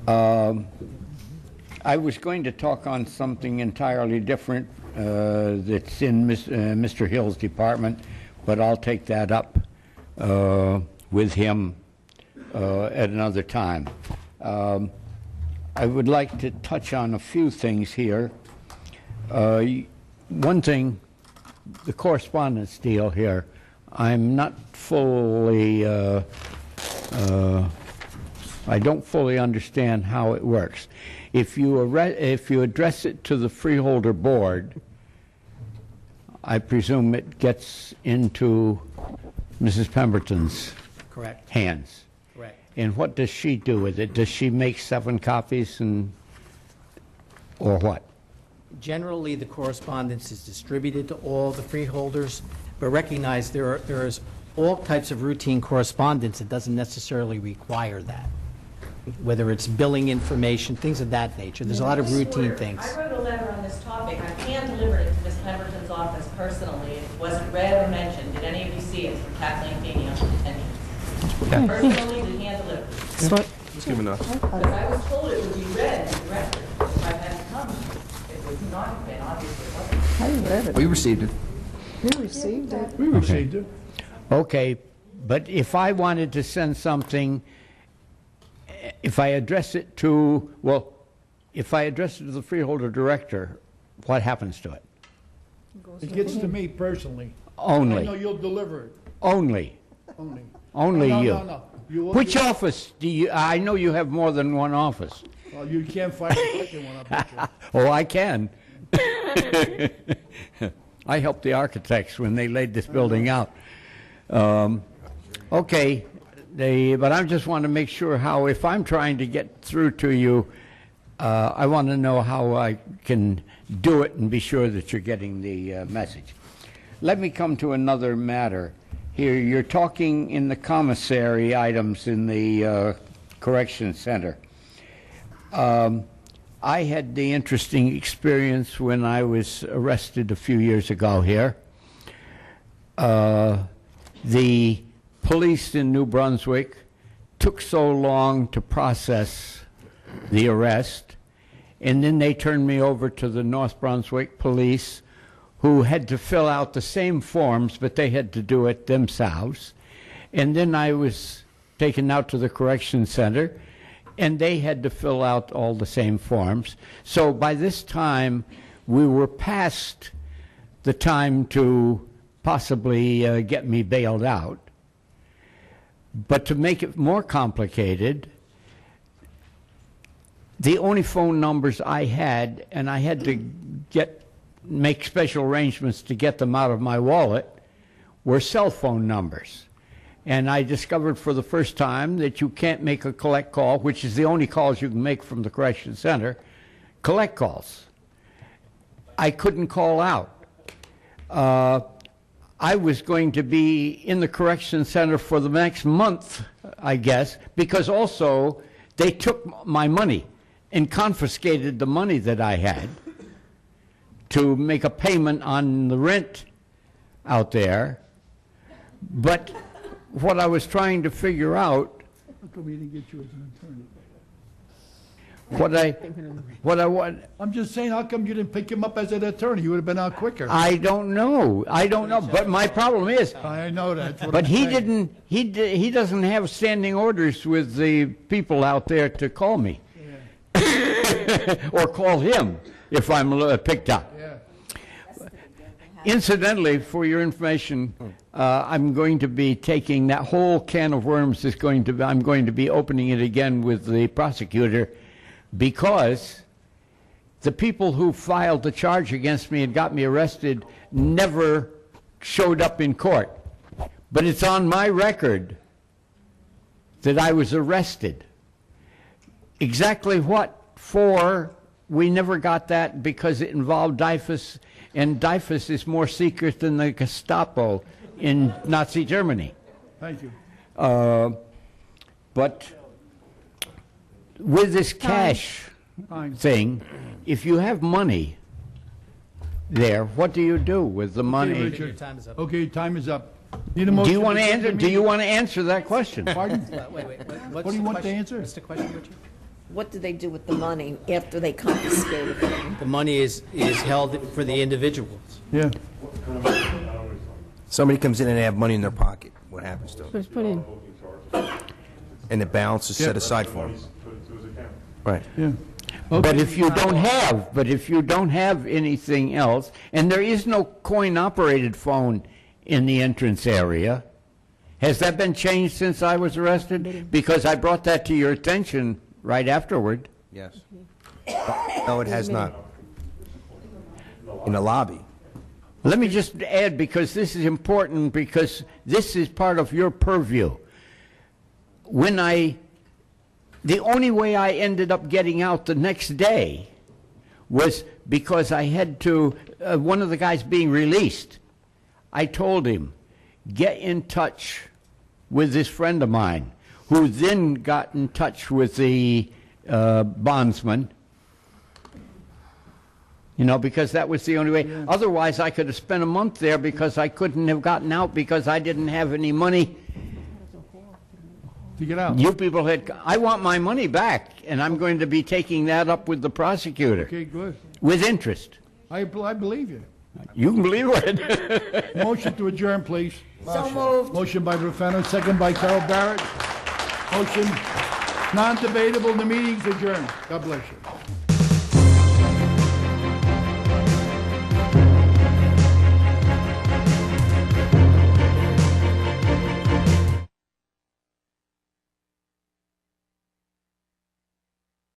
I was going to talk on something entirely different that's in Mr. Hill's department, but I'll take that up with him at another time. I would like to touch on a few things here. One thing, the correspondence deal here, I'm not fully, I don't fully understand how it works. If you address it to the freeholder board, I presume it gets into Mrs. Pemberton's hands. Correct. And what does she do with it? Does she make 7 copies or what? Generally, the correspondence is distributed to all the freeholders, but recognize there's all types of routine correspondence that doesn't necessarily require that, whether it's billing information, things of that nature. There's a lot of routine things. I wrote a letter on this topic. I hand-delivered it to Ms. Pemberton's office personally. It wasn't read or mentioned. Did any of you see it? From Kathleen Feeney on detention. Personally, we hand-delivered it. Just give enough. Because I was told it would be read in the record. If I had to come, it would not have been, obviously it wasn't. I read it. We received it. We received it. We received it. Okay, but if I wanted to send something, if I address it to, well, if I address it to the freeholder director, what happens to it? It gets to me personally. Only. I know you'll deliver it. Only. Only. Only No, you. no, no. Which office do you, I know you have more than one office. Well, you can't find a second one, I bet you. Oh, I can. I helped the architects when they laid this building out. Okay, But I just want to make sure how, if I'm trying to get through to you, I want to know how I can do it and be sure that you're getting the message. Let me come to another matter. Here, you're talking in the commissary items in the correction center. I had the interesting experience when I was arrested a few years ago here. The police in New Brunswick took so long to process the arrest, and then they turned me over to the North Brunswick police, who had to fill out the same forms, but they had to do it themselves. And then I was taken out to the correction center, and they had to fill out all the same forms. So by this time, we were past the time to possibly get me bailed out. But to make it more complicated, the only phone numbers I had, and I had to make special arrangements to get them out of my wallet, were cell phone numbers. And I discovered for the first time that you can't make a collect call, which is the only calls you can make from the correction center, collect calls. I couldn't call out. I was going to be in the correction center for the next month, I guess, because also they took my money and confiscated the money that I had to make a payment on the rent out there. But what I was trying to figure out, we didn't get you as an attorney. I'm just saying, how come you didn't pick him up as an attorney? You would have been out quicker. I don't know. But my problem is, I know that. But he doesn't have standing orders with the people out there to call me. Or call him if I'm picked up. Yeah. Incidentally, for your information, I'm going to be taking that whole can of worms. I'm going to be opening it again with the prosecutor, because the people who filed the charge against me and got me arrested never showed up in court. But it's on my record that I was arrested. Exactly what for, we never got that, because it involved DIFUS, and DIFUS is more secret than the Gestapo in Nazi Germany. Thank you. But with this cash thing, if you have money there, what do you do with the money? Okay, Richard. Okay, time is up. Need a motion. Do you want to answer? Do you want to answer that question? Pardon? Wait. What do you want to answer? What's the question, Richard? What do they do with the money after they confiscate it? The money is held for the individuals. Yeah. Somebody comes in and they have money in their pocket. What happens to them? Just put in. And the balance is set aside for them. Right. Yeah. But if you don't have anything else, and there is no coin-operated phone in the entrance area, has that been changed since I was arrested? Because I brought that to your attention right afterward. Yes. No, it has not. In the lobby. Let me just add, because this is important, because this is part of your purview. The only way I ended up getting out the next day was because I had to, one of the guys being released, I told him, get in touch with this friend of mine, who then got in touch with the bondsman, because that was the only way. Yeah. Otherwise, I could have spent a month there, because I couldn't have gotten out because I didn't have any money to get out. You people I want my money back, and I'm going to be taking that up with the prosecutor. Okay, good. With interest. I believe you. You can believe it. Motion to adjourn, please. So moved. Motion by Rufano, second by Carol Barrett. Motion non-debatable. The meeting's adjourned. God bless you.